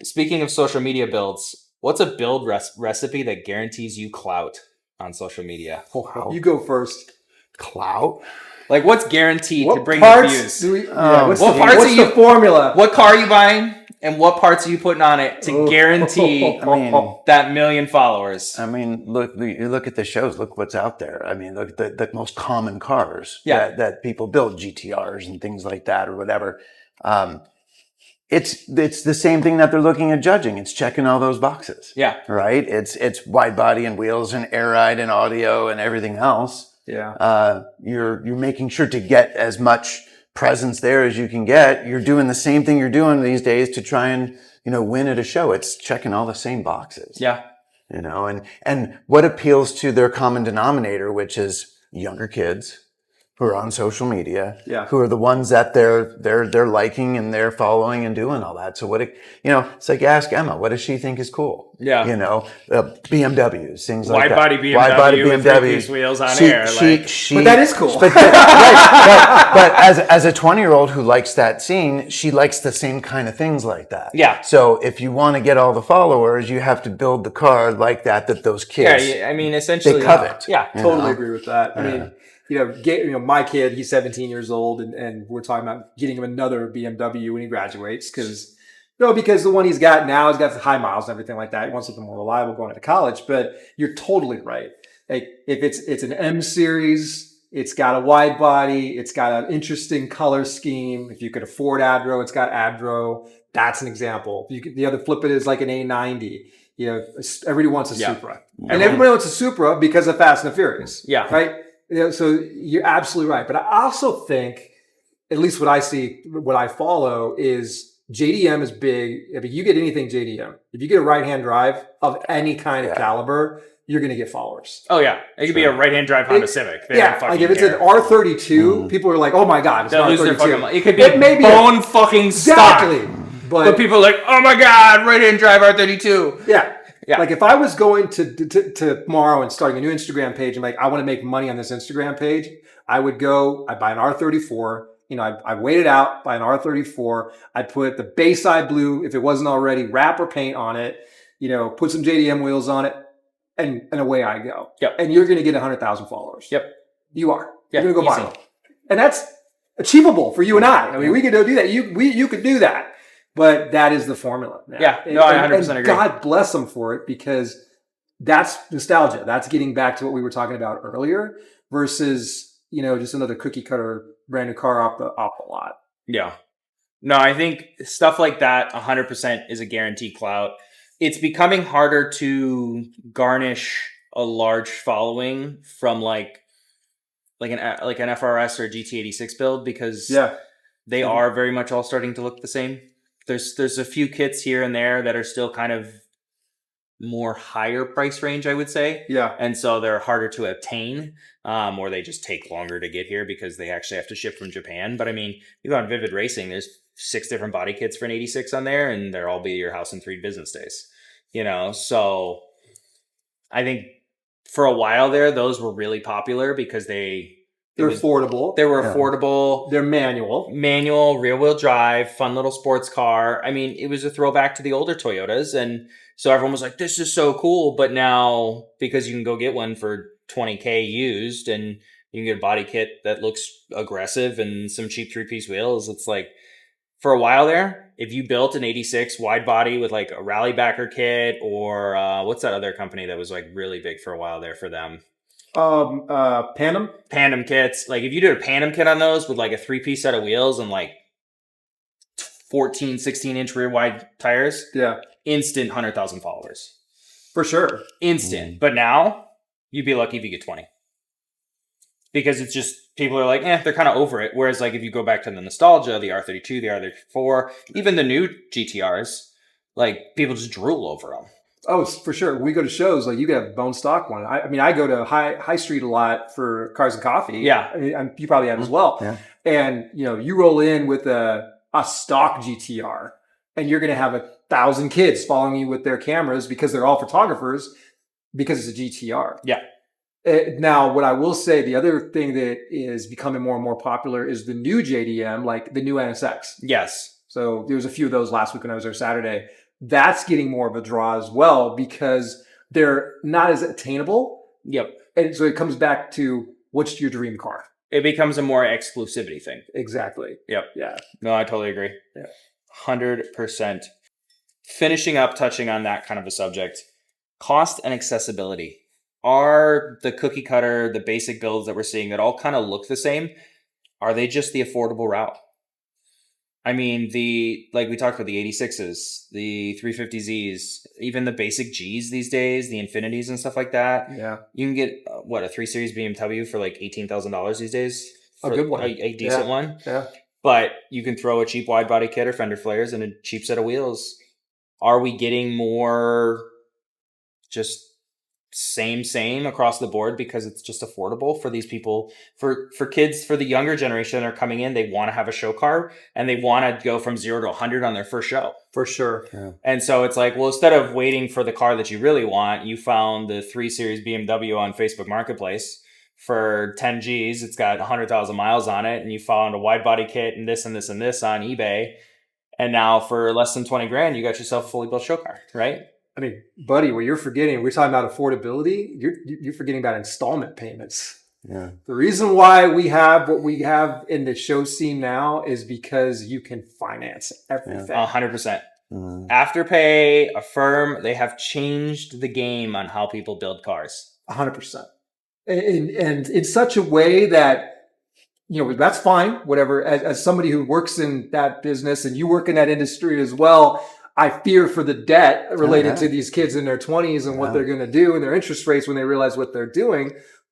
Speaking of social media builds, what's a build recipe that guarantees you clout? on social media? Wow. You go first. Clout. Like, what's guaranteed to What bring the parts views? do we? Yeah, what's what the, parts what's are the you- formula? What car are you buying, and what parts are you putting on it to guarantee I mean, that million followers? look, you look at the shows, look what's out there. I mean, look at the most common cars Yeah. that people build, GTRs and things like that or whatever. It's the same thing that they're looking at judging. It's checking all those boxes. Yeah. Right? It's wide body and wheels and air ride and audio and everything else. Yeah. You're making sure to get as much presence there as you can get. You're doing the same thing you're doing these days to try and, win at a show. It's checking all the same boxes. Yeah. And what appeals to their common denominator, which is younger kids who are on social media, Yeah. who are the ones that they're liking and they're following and doing all that. So it's like ask Emma, what does she think is cool? Yeah. BMWs, things like that. Wide body BMW with three-piece wheels on air. But that is cool. But as a 20-year-old who likes that scene, she likes the same kind of things like that. Yeah. So if you want to get all the followers, you have to build the car like that those kids, Yeah, I mean, essentially, they covet. Yeah, Totally agree with that. I mean, my kid, he's 17 years old, and we're talking about getting him another BMW when he graduates because the one he's got now, he's got the high miles and everything like that. He wants something more reliable going into college. But you're totally right. Like if it's an M series, it's got a wide body, it's got an interesting color scheme. If you could afford Adro, it's got Adro. That's an example. The other flip it is like an A90. Everybody wants a Supra, and everybody wants a Supra because of Fast and the Furious. Yeah, right. So you're absolutely right. But I also think, at least what I see, what I follow is JDM is big. If you get anything JDM, if you get a right-hand drive of any kind of caliber, you're going to get followers. Oh yeah, it could be a right-hand drive Honda Civic. They don't fucking like if it's care. an R32, people are like, "Oh my god, it's an They'll lose their fucking R32." mind. It could be bone fucking stock. Exactly. But people are like, "Oh my god, right-hand drive R32." Yeah. Yeah. Like if I was going to tomorrow and starting a new Instagram page and like, I want to make money on this Instagram page, I would go, I'd buy an R34. I wait it out, buy an R34. I'd put the Bayside blue, if it wasn't already, wrap or paint on it, put some JDM wheels on it, and away I go. Yep. And you're going to get 100,000 followers. Yep. You are. Yep. You're going to go Easy. viral. And that's achievable for you and I. I mean, we could do that. You could do that. But that is the formula. Man. Yeah, no, I 100% agree. God bless them for it because that's nostalgia. That's getting back to what we were talking about earlier versus, just another cookie cutter brand new car off the lot. Yeah. No, I think stuff like that 100% is a guaranteed clout. It's becoming harder to garnish a large following from like an FRS or a GT86 build because they are very much all starting to look the same. There's a few kits here and there that are still kind of more higher price range, I would say. Yeah. And so they're harder to obtain, or they just take longer to get here because they actually have to ship from Japan. But I mean, you go on Vivid Racing, there's 6 different body kits for an 86 on there, and they'll all be at your house in 3 business days. So I think for a while there, those were really popular because they're affordable. They were affordable. They're manual, rear-wheel drive, fun little sports car. I mean, it was a throwback to the older Toyotas. And so everyone was like, this is so cool. But now, because you can go get one for $20K used and you can get a body kit that looks aggressive and some cheap 3-piece wheels, it's like, for a while there, if you built an 86 wide body with like a rally backer kit or what's that other company that was like really big for a while there for them? Pandem kits. Like if you did a Pandem kit on those with like a 3-piece set of wheels and like 14, 16-inch rear wide tires, instant 100,000 followers. For sure. Instant. But now you'd be lucky if you get 20. Because it's just, people are like, they're kind of over it. Whereas like if you go back to the nostalgia, the R32, the R34, even the new GTRs, like people just drool over them. Oh, for sure. We go to shows, like you can have a bone stock one. I mean, I go to High Street a lot for cars and coffee. Yeah. I mean, you probably have as well. Yeah. And, you roll in with a stock GTR and you're going to have 1,000 kids following you with their cameras because they're all photographers because it's a GTR. Yeah. Now, what I will say, the other thing that is becoming more and more popular is the new JDM, like the new NSX. Yes. So there was a few of those last week when I was there Saturday. That's getting more of a draw as well because they're not as attainable. Yep. And so it comes back to, what's your dream car? It becomes a more exclusivity thing. Exactly. Yep. Yeah. No, I totally agree. Yeah. 100%. Finishing up, touching on that kind of a subject, cost and accessibility. Are the cookie cutter, the basic builds that we're seeing that all kind of look the same, are they just the affordable route? I mean, like we talked about the 86s, the 350Zs, even the basic Gs these days, the Infinities and stuff like that. Yeah. You can get, a 3 Series BMW for like $18,000 these days. A good one. A decent one. Yeah. But you can throw a cheap wide body kit or fender flares and a cheap set of wheels. Are we getting more just same across the board because it's just affordable for these people, for kids, for the younger generation that are coming in? They want to have a show car and they want to go from 0 to 100 on their first show. For sure. Yeah. And so it's like, well, instead of waiting for the car that you really want, you found the 3 Series BMW on Facebook Marketplace for 10 G's. It's got 100,000 miles on it. And you found a wide body kit and this and this and this on eBay. And now for less than 20 grand, you got yourself a fully built show car, right? I mean, buddy, what you're forgetting, we're talking about affordability. You're forgetting about installment payments. Yeah. The reason why we have what we have in the show scene now is because you can finance everything. 100%. Mm. Afterpay, Affirm, they have changed the game on how people build cars. 100%. And in such a way that, that's fine, whatever. As somebody who works in that business and you work in that industry as well, I fear for the debt related to these kids in their 20s and what they're going to do and their interest rates when they realize what they're doing.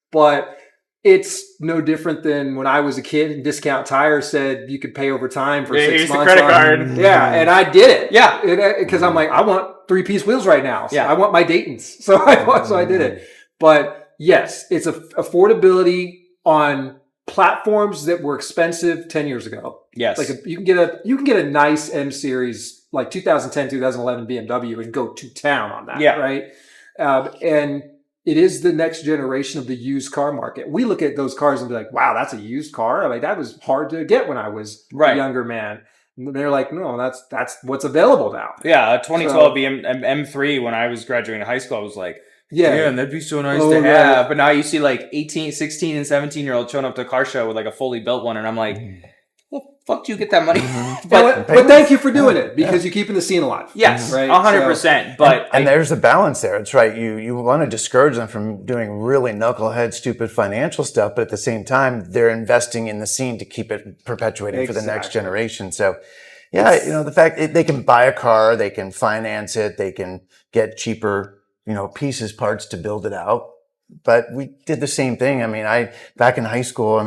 But it's no different than when I was a kid and Discount Tire said you could pay over time for 6 Here's months. the credit card. Yeah, and I did it. Yeah. Because I'm like, I want 3-piece wheels right now. So Yeah. I want my Daytons. So I did it. But yes, it's affordability on platforms that were expensive 10 years ago. Yes. Like you can get a nice M series, like 2010, 2011 BMW and go to town on that. Yeah. Right. And it is the next generation of the used car market. We look at those cars and be like, wow, that's a used car. Like that was hard to get when I was a younger man. And they're like, no, that's what's available now. Yeah. A 2012 M3 when I was graduating high school, I was like, yeah, that'd be so nice to have. But now you see like 18, 16 and 17-year-olds showing up to a car show with like a fully built one. And I'm like, well, fuck, do you get that money? But thank you for doing it because you're keeping the scene alive. Yes, right? 100%. But and there's a balance there. It's right. You want to discourage them from doing really knucklehead, stupid financial stuff, but at the same time, they're investing in the scene to keep it perpetuating for the next generation. So, yeah, the fact they can buy a car, they can finance it, they can get cheaper, pieces, parts to build it out. But we did the same thing. I mean, back in high school,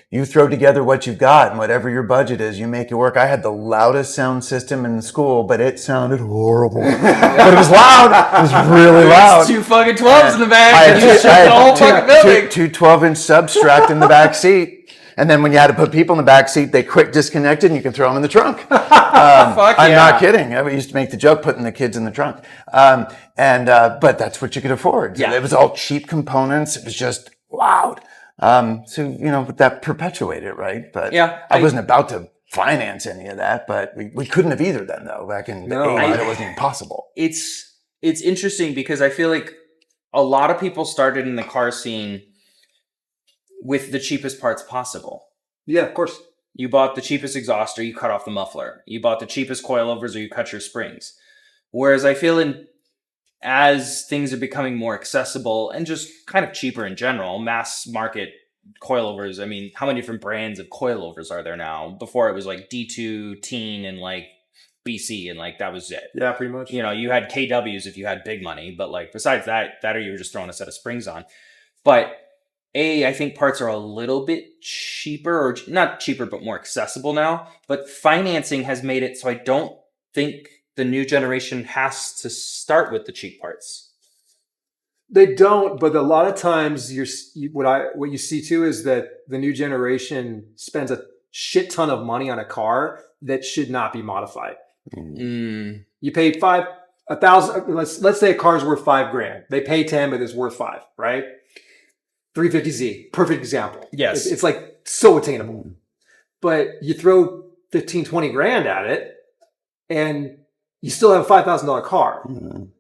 you throw together what you've got and whatever your budget is, you make it work. I had the loudest sound system in the school, but it sounded horrible. But it was loud. It was really loud. 2 fucking 12s in the back. I And you shook the whole fucking building. two 12-inch subs strapped in the back seat. And then when you had to put people in the back seat, they quick disconnected and you can throw them in the trunk. I'm not kidding. I used to make the joke putting the kids in the trunk. But that's what you could afford. Yeah. It was all cheap components. It was just loud. That perpetuated, right? But I wasn't about to finance any of that, but we couldn't have either then though. Back in the 80s, it wasn't even possible. It's interesting because I feel like a lot of people started in the car scene with the cheapest parts possible. Yeah, of course. You bought the cheapest exhaust or you cut off the muffler. You bought the cheapest coilovers or you cut your springs. Whereas I feel as things are becoming more accessible and just kind of cheaper in general, mass market coilovers. I mean, how many different brands of coilovers are there now? Before it was like D2, Teen, and like BC, and like that was it. Yeah, pretty much. You had KWs if you had big money, but like besides that or you were just throwing a set of springs on. But I think parts are a little bit cheaper, or not cheaper, but more accessible now. But financing has made it so I don't think the new generation has to start with the cheap parts. They don't, but a lot of times what you see too is that the new generation spends a shit ton of money on a car that should not be modified. Mm. You paid $1,000. Let's say a car's worth $5,000. They pay 10, but it's worth 5, right? 350Z, perfect example. Yes. It's like so attainable. But you throw 15, 20 grand at it and you still have a $5,000 car.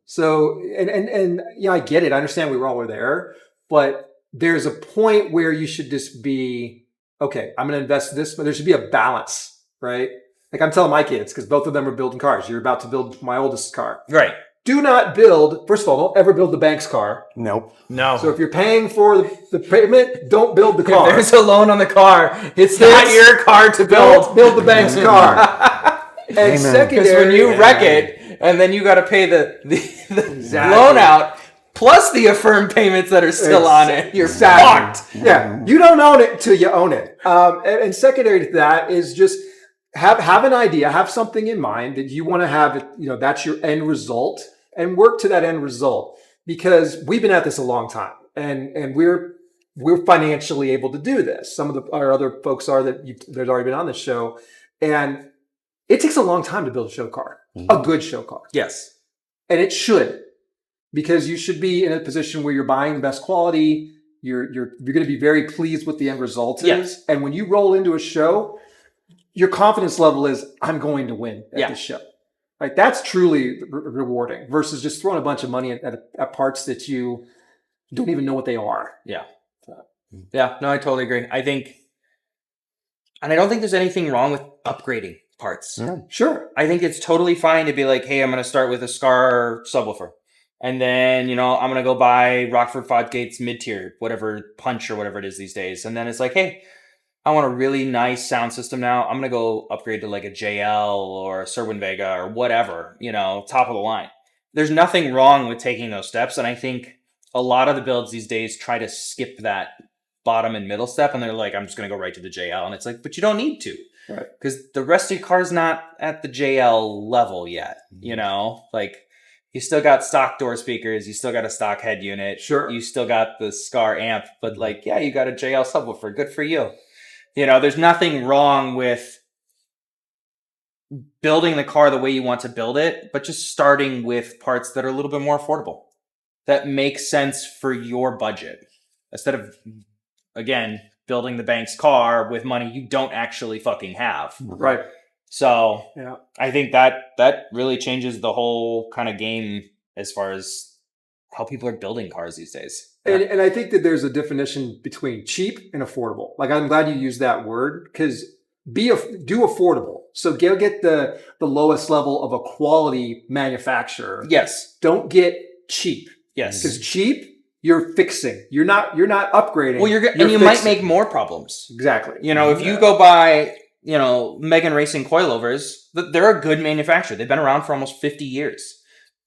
So, and yeah, I get it. I understand we all were there, but there's a point where you should just be, okay, I'm going to invest this, but there should be a balance, right? Like I'm telling my kids, because both of them are building cars. You're about to build my oldest car. Right. Do not build, first of all, don't ever build the bank's car. Nope. No. So if you're paying for the payment, don't build the car. If there's a loan on the car, it's not your car to build. Don't build the bank's car. And Amen. secondary, Because when you wreck it, and then you got to pay the Exactly. loan out, plus the affirmed payments that are still on it, you're fucked. Yeah, you don't own it until you own it. And secondary to that is just have an idea, have something in mind that you want to have. That's your end result, and work to that end result. Because we've been at this a long time, and we're financially able to do this. Some of our other folks are that already been on this show, and it takes a long time to build a show car, a good show car. Yes. And it should, because you should be in a position where you're buying the best quality. You're going to be very pleased with the end result is. Yes. And when you roll into a show, your confidence level is, I'm going to win at this show. Like that's truly rewarding versus just throwing a bunch of money at parts that you don't even know what they are. Yeah. Yeah. No, I totally agree. I don't think there's anything wrong with upgrading parts. Yeah. Sure. I think it's totally fine to be like, hey, I'm going to start with a Scar subwoofer. And then, I'm going to go buy Rockford Fodgate's mid-tier, whatever, Punch or whatever it is these days. And then it's like, hey, I want a really nice sound system now. I'm going to go upgrade to like a JL or a Serwin Vega or whatever, top of the line. There's nothing wrong with taking those steps. And I think a lot of the builds these days try to skip that bottom and middle step. And they're like, I'm just going to go right to the JL. And it's like, but you don't need to. Right. Because the rest of your car's not at the JL level yet, Like, you still got stock door speakers, you still got a stock head unit. Sure. You still got the Scar amp, but you got a JL subwoofer. Good for you. There's nothing wrong with building the car the way you want to build it, but just starting with parts that are a little bit more affordable, that make sense for your budget. Instead of, again, building the bank's car with money you don't actually fucking have. Right. So Yeah. I think that really changes the whole kind of game as far as how people are building cars these days. And I think that there's a definition between cheap and affordable. Like I'm glad you used that word because do affordable. So get the lowest level of a quality manufacturer. Yes. Don't get cheap. Yes. Because cheap, you're fixing. You're not upgrading. Well, you might make more problems. Exactly. If you go buy, Megan Racing coilovers, they're a good manufacturer. They've been around for almost 50 years.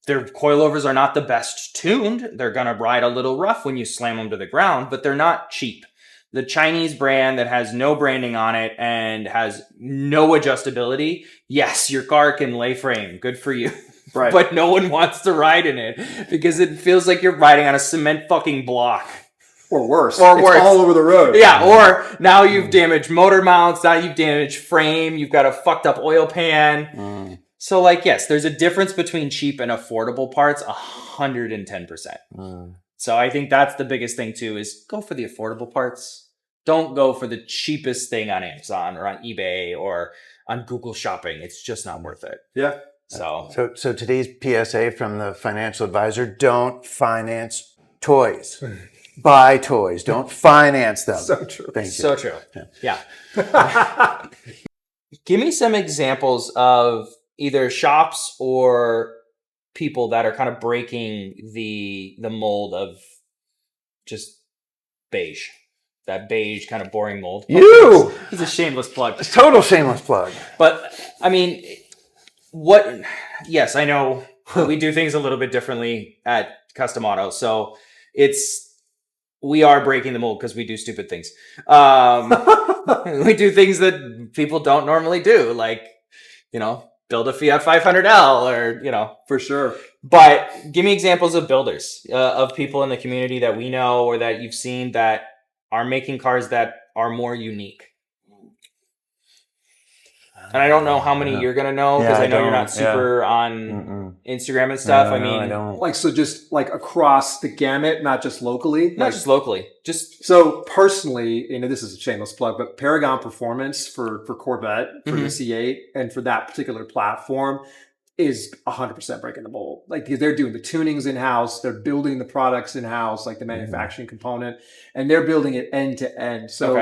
Their coilovers are not the best tuned. They're going to ride a little rough when you slam them to the ground, but they're not cheap. The Chinese brand that has no branding on it and has no adjustability, yes, your car can lay frame. Good for you. Right. But no one wants to ride in it because it feels like you're riding on a cement fucking block. Or worse. It's all over the road. Yeah, or now you've damaged motor mounts, now you've damaged frame, you've got a fucked up oil pan. So yes, there's a difference between cheap and affordable parts, 110%. So I think that's the biggest thing too, is go for the affordable parts. Don't go for the cheapest thing on Amazon or on eBay or on Google Shopping. It's just not worth it. Yeah. So today's PSA from the financial advisor: don't finance toys. Buy toys. Don't finance them. So true. Thank you. So true. Yeah. Give me some examples of either shops or people that are kind of breaking the mold of just beige. That beige kind of boring mold. You! It's a shameless plug. Total shameless plug. But I mean, yes, I know we do things a little bit differently at Custom Auto. So we are breaking the mold because we do stupid things. We do things that people don't normally do, like, build a Fiat 500L or, For sure. But give me examples of builders, of people in the community that we know or that you've seen that are making cars that are more unique. And I don't know how many you're going to know because I know you're not super on Instagram and stuff. I mean, so just across the gamut, not just locally. Not just locally. So personally, this is a shameless plug, but Paragon Performance for Corvette, for the C8 and for that particular platform is 100% breaking the mold. Like they're doing the tunings in house, they're building the products in house, like the manufacturing component, and they're building it end to end. So,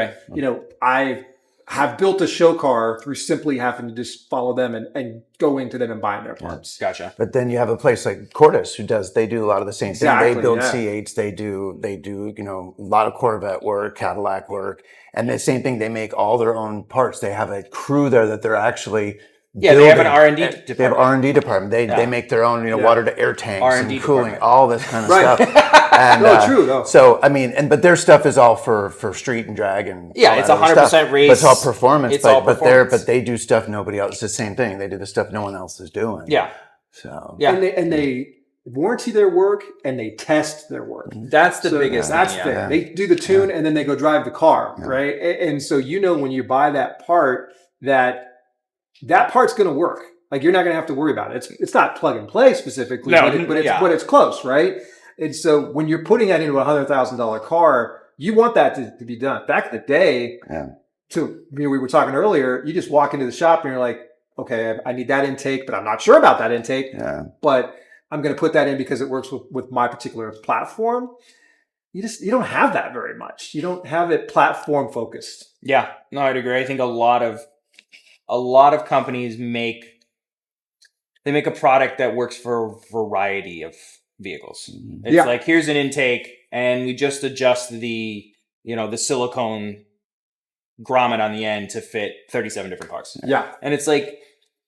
I have built a show car through simply having to just follow them and go into them and buying their parts. Gotcha. But then you have a place like Cordis they do a lot of the same thing. They build yeah. C8s, they do, a lot of Corvette work, Cadillac work. And the same thing, they make all their own parts. They have a crew there that they're actually building. They have an R&D department. They have R&D department. They make their own, water to air tanks R&D and cooling, department. all this kind of stuff. And, true though. So I mean, but their stuff is all for street and drag and it's 100% race. But it's all performance. It's all performance. But they do stuff nobody else. It's the same thing. They do the stuff no one else is doing. Yeah. So and they warranty their work and they test their work. That's the biggest thing. That's the thing. They do the tune and then they go drive the car, right? And so when you buy that part that part's going to work. Like you're not going to have to worry about it. It's not plug and play specifically, but it's close, right? And so when you're putting that into a $100,000 car, you want that to be done. Back in the day, we were talking earlier, you just walk into the shop and you're like, okay, I need that intake, but I'm not sure about that intake. Yeah. But I'm going to put that in because it works with my particular platform. You don't have that very much. You don't have it platform focused. Yeah, no, I'd agree. I think a lot of companies make a product that works for a variety of vehicles. It's like, here's an intake and we just adjust the silicone grommet on the end to fit 37 different cars. Yeah. And it's like,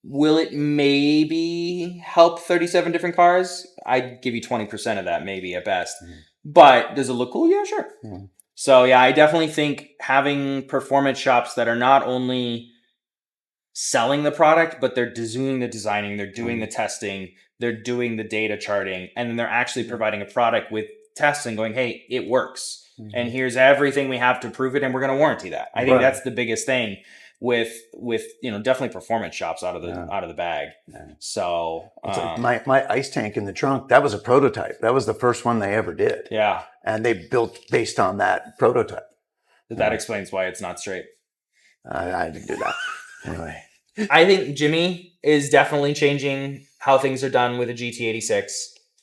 will it maybe help 37 different cars? I'd give you 20% of that maybe at best. But does it look cool? Yeah, sure. So I definitely think having performance shops that are not only selling the product, but they're doing the designing, they're doing the testing, they're doing the data charting, and then they're actually providing a product with tests and going, hey, it works. And here's everything we have to prove it, and we're going to warranty that. I think that's the biggest thing with definitely performance shops out of the bag. So like my ice tank in the trunk, that was a prototype. That was the first one they ever did. Yeah. And they built based on that prototype. That explains why it's not straight. I didn't do that. Anyway. I think Jimmy is definitely changing how things are done with a GT86.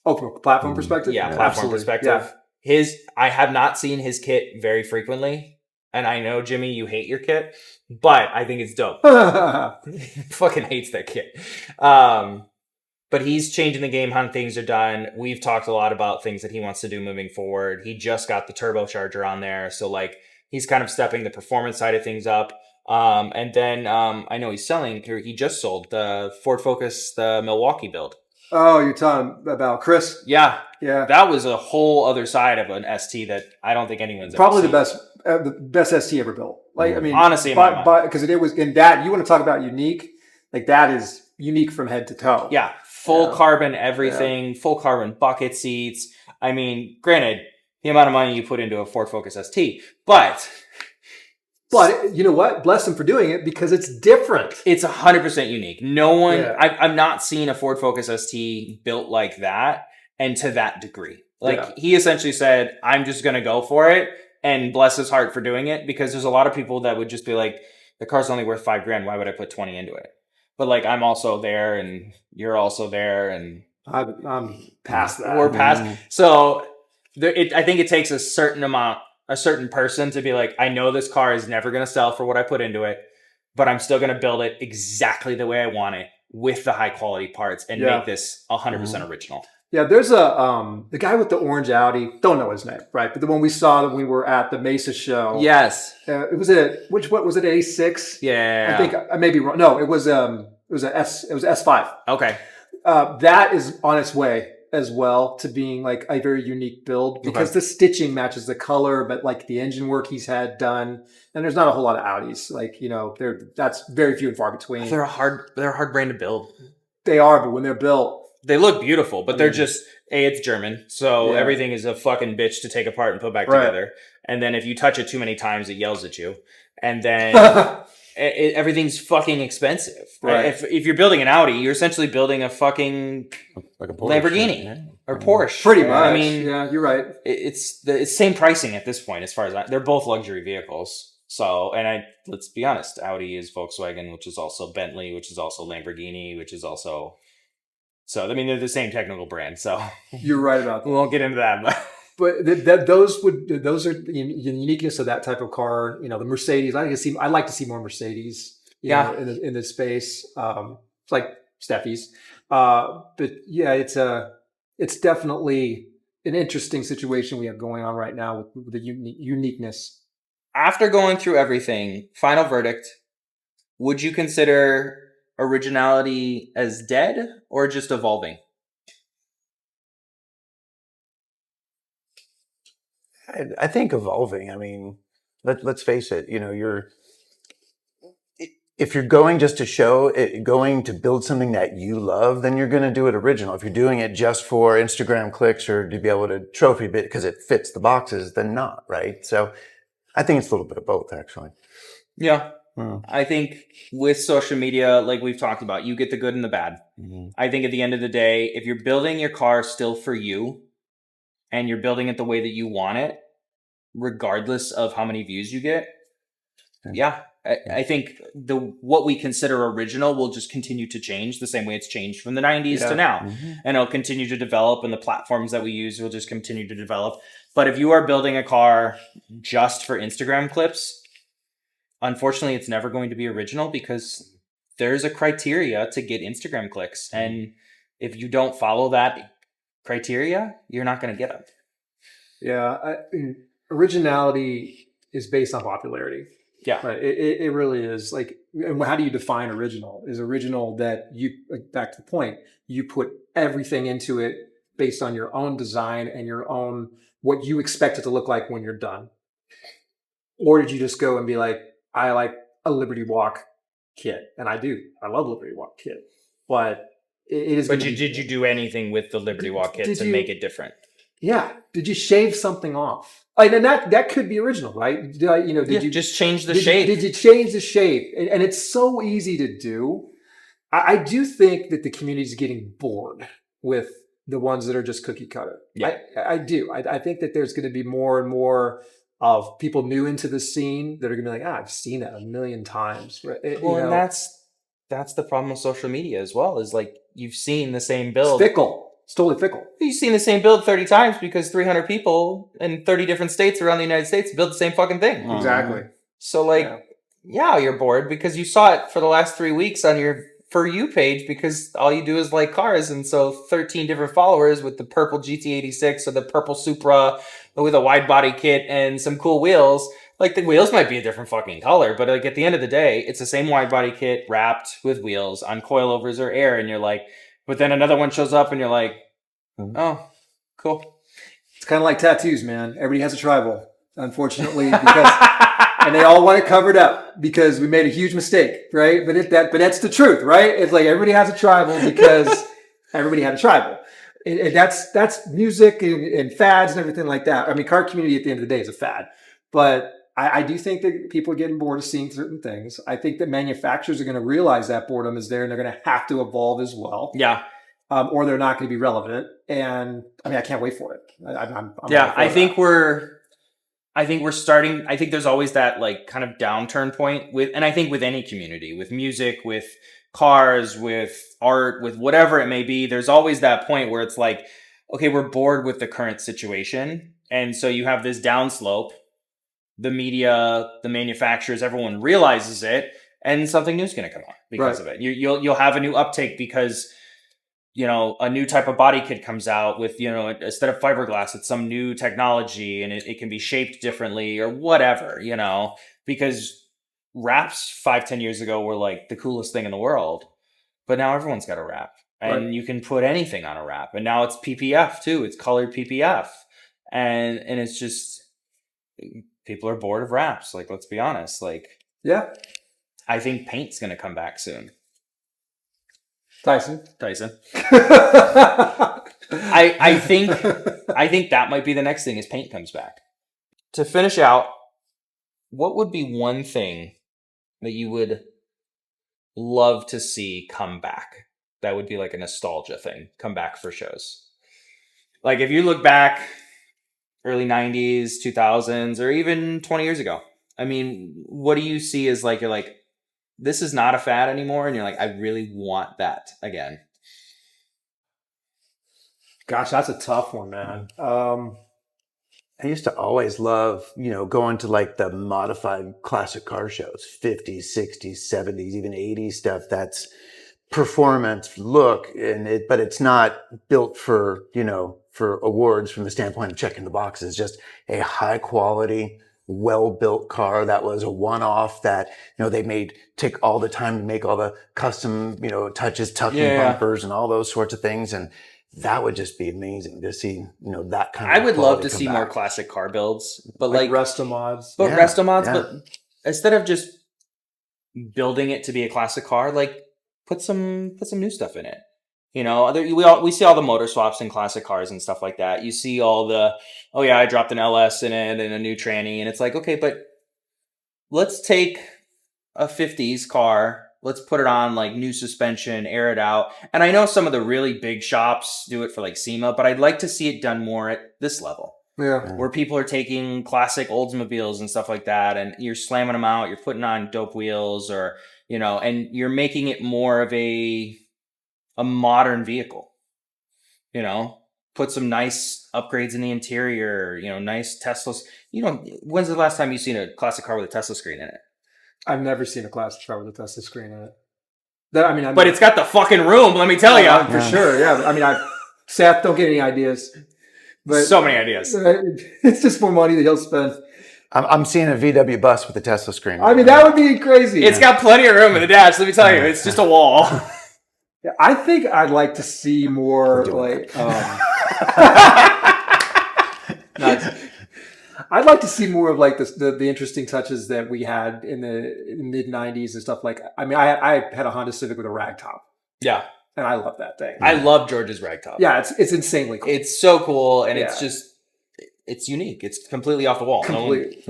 Oh, from a platform perspective? Yeah, platform absolutely. perspective. Yeah. I have not seen his kit very frequently. And I know, Jimmy, you hate your kit, but I think it's dope. Fucking hates that kit. But he's changing the game, how things are done. We've talked a lot about things that he wants to do moving forward. He just got the turbocharger on there. So he's kind of stepping the performance side of things up. And then I know he just sold the Ford Focus, the Milwaukee build. Oh, you're talking about Chris? Yeah. Yeah. That was a whole other side of an ST that I don't think anyone's probably ever seen. the best ST ever built. Honestly, because it was in that, you want to talk about unique, that is unique from head to toe. Yeah. Full carbon everything, full carbon bucket seats. I mean, granted, the amount of money you put into a Ford Focus ST, but you know what? Bless them for doing it because it's different. It's 100% unique. No one, I've not seen a Ford Focus ST built like that and to that degree. He essentially said, I'm just going to go for it, and bless his heart for doing it, because there's a lot of people that would just be like, the car's only worth $5,000. Why would I put 20 into it? But I'm also there and you're also there, and I'm past that. We're past. So I think it takes a certain person to be like, I know this car is never going to sell for what I put into it, but I'm still going to build it exactly the way I want it with the high quality parts and make this 100% original. Yeah, there's the guy with the orange Audi. Don't know his name, right? But the one we saw when we were at the Mesa show. Yes. It was what was it? A6? Yeah. I think I may be wrong. No, it was S5. Okay. That is on its way as well to being a very unique build, because the stitching matches the color, but the engine work he's had done, and there's not a whole lot of Audis. That's very few and far between. They're a hard brand to build. They are, but when they're built, they look beautiful, but they're just, it's German. So everything is a fucking bitch to take apart and put back together. And then if you touch it too many times, it yells at you. And then everything's fucking expensive. Right? If you're building an Audi, you're essentially building a fucking like a Porsche, Lamborghini or Porsche. Pretty much. I mean, yeah, you're right. It's the same pricing at this point, as far as they're both luxury vehicles. So, let's be honest, Audi is Volkswagen, which is also Bentley, which is also Lamborghini, which is also So, I mean, they're the same technical brand. So You're right about we that. won't get into that. But Those are the uniqueness of that type of car. You know, the Mercedes. I'd like to see more Mercedes. Yeah. In the space. It's like Steffi's. But yeah, it's definitely an interesting situation we have going on right now with the uniqueness. after going through everything, final verdict, would you consider Originality as dead or just evolving? I think evolving. I mean, let's face it. You know, if you're going just to show it, going to build something that you love, then you're going to do it original. If you're doing it just for Instagram clicks or to be able to trophy bit because it fits the boxes, then not, right? So I think it's a little bit of both, actually. Yeah. Hmm. I think with social media, like we've talked about, you get the good and the bad. Mm-hmm. I think at the end of the day, if you're building your car still for you and you're building it the way that you want it, regardless of how many views you get, yeah, I think what we consider original will just continue to change the same way it's changed from the 90s to now. Mm-hmm. And it'll continue to develop, and the platforms that we use will just continue to develop. But if you are building a car just for Instagram clips, unfortunately, it's never going to be original because there's a criteria to get Instagram clicks. And if you don't follow that criteria, you're not going to get them. Yeah, originality is based on popularity. Yeah. Right. It really is. Like, and how do you define original? Is original that you, back to the point, you put everything into it based on your own design and your own, what you expect it to look like when you're done? Or did you just go and be like, I like a Liberty Walk kit, and I do. I love Liberty Walk kit, but it is. But did you do anything with the Liberty Walk kit to make it different? Yeah. Did you shave something off? And that could be original, right? Did you just change the shape? Did you change the shape? And it's so easy to do. I do think that the community is getting bored with the ones that are just cookie cutter. Yeah. I do. I think that there's going to be more and more of people new into the scene that are going to be like, I've seen that a million times. Well, and that's the problem with social media as well, is like you've seen the same build. It's fickle. It's totally fickle. You've seen the same build 30 times because 300 people in 30 different states around the United States build the same fucking thing. Exactly. So yeah, you're bored because you saw it for the last 3 weeks on your For You page because all you do is like cars. And so 13 different followers with the purple GT86 or the purple Supra with a wide body kit and some cool wheels. Like the wheels might be a different fucking color, but like at the end of the day, it's the same wide body kit wrapped with wheels on coilovers or air. And you're like, but then another one shows up and you're like, oh, cool. It's kind of like tattoos, man. Everybody has a tribal, unfortunately, because and they all want it covered up because we made a huge mistake, right? But that's the truth, right? It's like everybody has a tribal because everybody had a tribal. And that's music and fads and everything like that. I mean, car community at the end of the day is a fad, but I do think that people are getting bored of seeing certain things. I think that manufacturers are going to realize that boredom is there and they're going to have to evolve as well. Yeah. Or they're not going to be relevant. And I mean, I can't wait for it. I think we're starting. I think there's always that like kind of downturn point and I think with any community, with music, with cars, with art, with whatever it may be, there's always that point where it's like, okay, we're bored with the current situation. And so you have this downslope. The media, the manufacturers, everyone realizes it, and something new is going to come on because of it. You'll have a new uptake because, a new type of body kit comes out with, instead of fiberglass, it's some new technology and it can be shaped differently or whatever, because wraps 5-10 years ago were like the coolest thing in the world, but now everyone's got a wrap and you can put anything on a wrap. And now it's PPF too. It's colored PPF. And it's just, people are bored of wraps. Like, let's be honest. Like, yeah, I think paint's going to come back soon. Tyson. I think that might be the next thing is paint comes back. To finish out, what would be one thing that you would love to see come back? That would be like a nostalgia thing, come back for shows. Like if you look back early 90s, 2000s, or even 20 years ago, I mean, what do you see as like, you're like, this is not a fad anymore, and you're like, I really want that again? Gosh, that's a tough one, man. I used to always love, going to like the modified classic car shows, 50s, 60s, 70s, even 80s stuff. That's performance look, but it's not built for, for awards from the standpoint of checking the boxes. Just a high quality, well-built car that was a one-off that, they take all the time to make all the custom, touches, tucking bumpers and all those sorts of things. And that would just be amazing to see, that kind of. I would love to come see back. more classic car builds, but like like resto mods. but Yeah, resto mods. yeah. But instead of just building it to be a classic car, like put some new stuff in it. We see all the motor swaps in classic cars and stuff like that. You see all the, oh yeah, I dropped an LS in it and a new tranny, and it's like, okay, but let's take a 50s car. Let's put it on like new suspension, air it out. And I know some of the really big shops do it for like SEMA, but I'd like to see it done more at this level. Yeah. Where people are taking classic Oldsmobiles and stuff like that, and you're slamming them out, you're putting on dope wheels, or, and you're making it more of a modern vehicle. Put some nice upgrades in the interior, nice Teslas. When's the last time you've seen a classic car with a Tesla screen in it? I've never seen a classic car with a Tesla screen in it. But it's got the fucking room, let me tell you. For sure, yeah. Seth, don't get any ideas. But So many ideas. It's just more money that he'll spend. I'm seeing a VW bus with a Tesla screen. I mean, that would be crazy. It's got plenty of room in the dash, let me tell you. It's just a wall. Yeah, I think I'd like to see more like. I'd like to see more of like the interesting touches that we had in the mid '90s and stuff like. I mean, I had a Honda Civic with a rag top. Yeah. And I love that thing. I love George's ragtop. Yeah, it's insanely cool. It's so cool, and Yeah. it's just, it's unique. It's completely off the wall. Completely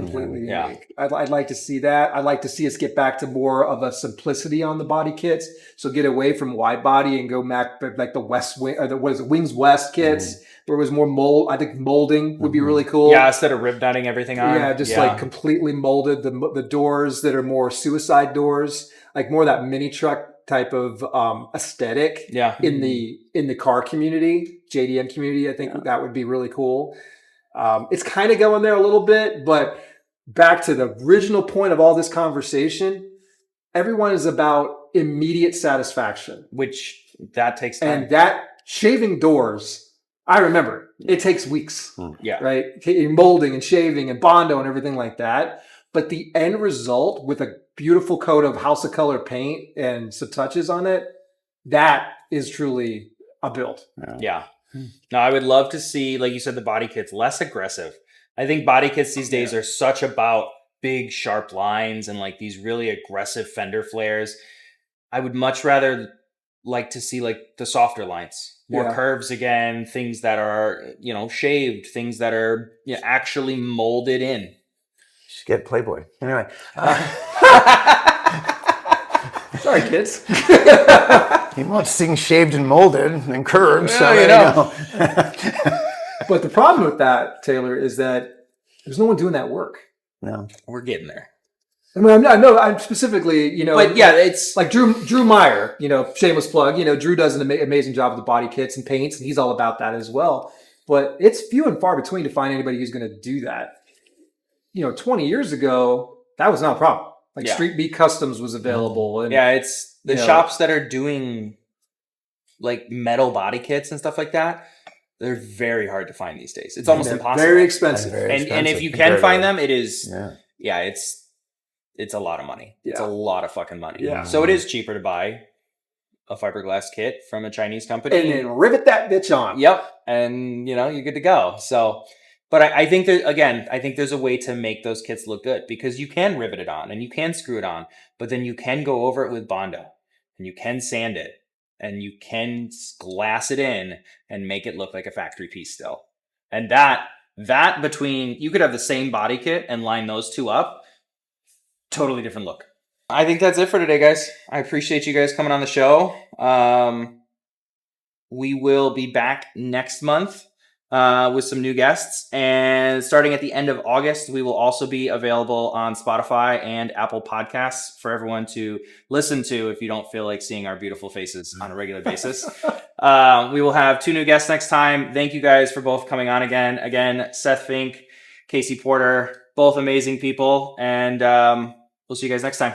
Yeah. unique. I'd like to see that. I'd like to see us get back to more of a simplicity on the body kits. So get away from wide body and go back like the West Wing, or Wings West kits, where it was more mold. I think molding would be really cool. Yeah, instead of rib nutting everything on. Yeah, just like completely molded. The doors that are more suicide doors, like more of that mini truck type of aesthetic. Yeah. In the car community, JDM community, I think that would be really cool. It's kind of going there a little bit, but back to the original point of all this conversation, everyone is about immediate satisfaction. Which that takes time. And that shaving doors, I remember, it takes weeks. Yeah. Right? Molding and shaving and Bondo and everything like that. But the end result with a beautiful coat of House of Color paint and some touches on it, that is truly a build. Yeah. No, I would love to see, like you said, the body kits less aggressive. I think body kits these days are such about big, sharp lines and like these really aggressive fender flares. I would much rather like to see like the softer lines, more curves again, things that are, shaved, things that are actually molded in. Just get Playboy. Anyway. Sorry, kids. He wants things shaved and molded and curved. Well, so you know. But the problem with that, Taylor, is that there's no one doing that work. No. We're getting there. I mean, I'm specifically, But yeah, it's like Drew Meyer, shameless plug. Drew does an amazing job with the body kits and paints, and he's all about that as well. But it's few and far between to find anybody who's going to do that. 20 years ago, that was not a problem. Like Street Beat Customs was available. And, it's the shops that are doing like metal body kits and stuff like that. They're very hard to find these days. It's almost impossible. Very expensive. And if you can find them, it is, it's a lot of money. Yeah. It's a lot of fucking money. Yeah. So it is cheaper to buy a fiberglass kit from a Chinese company. And then rivet that bitch on. Yep. And, you're good to go. So, but I think there's a way to make those kits look good because you can rivet it on and you can screw it on, but then you can go over it with Bondo and you can sand it and you can glass it in and make it look like a factory piece still. And that between, you could have the same body kit and line those two up, totally different look. I think that's it for today, guys. I appreciate you guys coming on the show. We will be back next month with some new guests. And starting at the end of August, we will also be available on Spotify and Apple Podcasts for everyone to listen to if you don't feel like seeing our beautiful faces on a regular basis. We will have 2 new guests next time. Thank you guys for both coming on again. Again, Seth Fink, Casey Porter, both amazing people. And we'll see you guys next time.